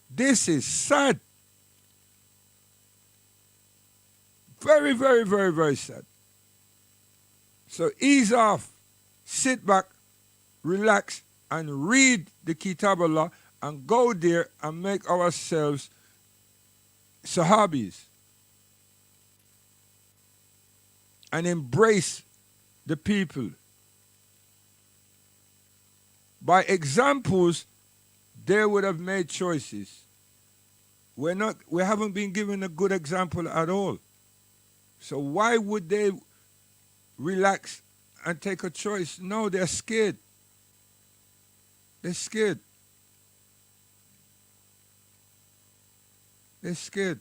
This is sad. Very, very, very, very sad. So ease off, sit back, relax, and read the Kitab Allah and go there and make ourselves Sahabis. And embrace the people. By examples, they would have made choices. We haven't been given a good example at all. So why would they relax and take a choice? No, they're scared. They're scared. They're scared.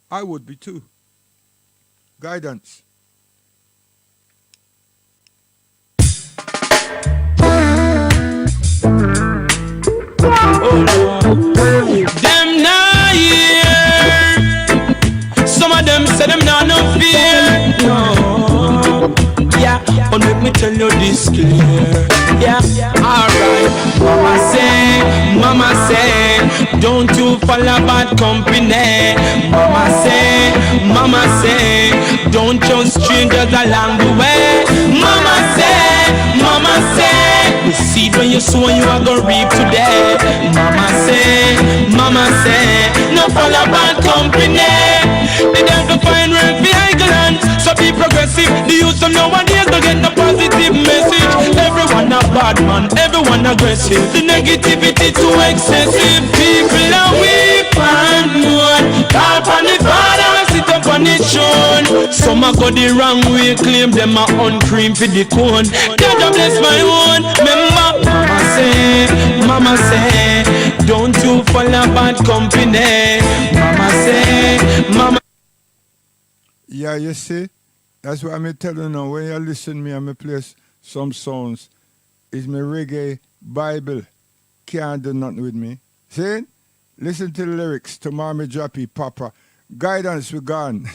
I would be too. Guidance. Them now here. Some of them say them not no fear. No. Yeah, but let me tell you this clear. Yeah, alright. Mama say, don't you follow bad company. Mama say, don't trust strangers along the way. Mama say, the seed when you sow you are gonna reap today. Mama say, no follow bad company. They don't find refuge aggressive. The negativity too excessive. People are weep and mourn. Call upon the Father and sit up on the throne. Some a go the wrong way, claim them a uncream for the cone. God bless my own. Remember, Mama say, don't you follow bad company. Mama. Yeah, you see, that's what I'm telling you now. When you listen to me, I'm play some songs. It's my reggae Bible. Can't do nothing with me. See? Listen to the lyrics. Tomorrow me drop it, Papa. Guidance we gone.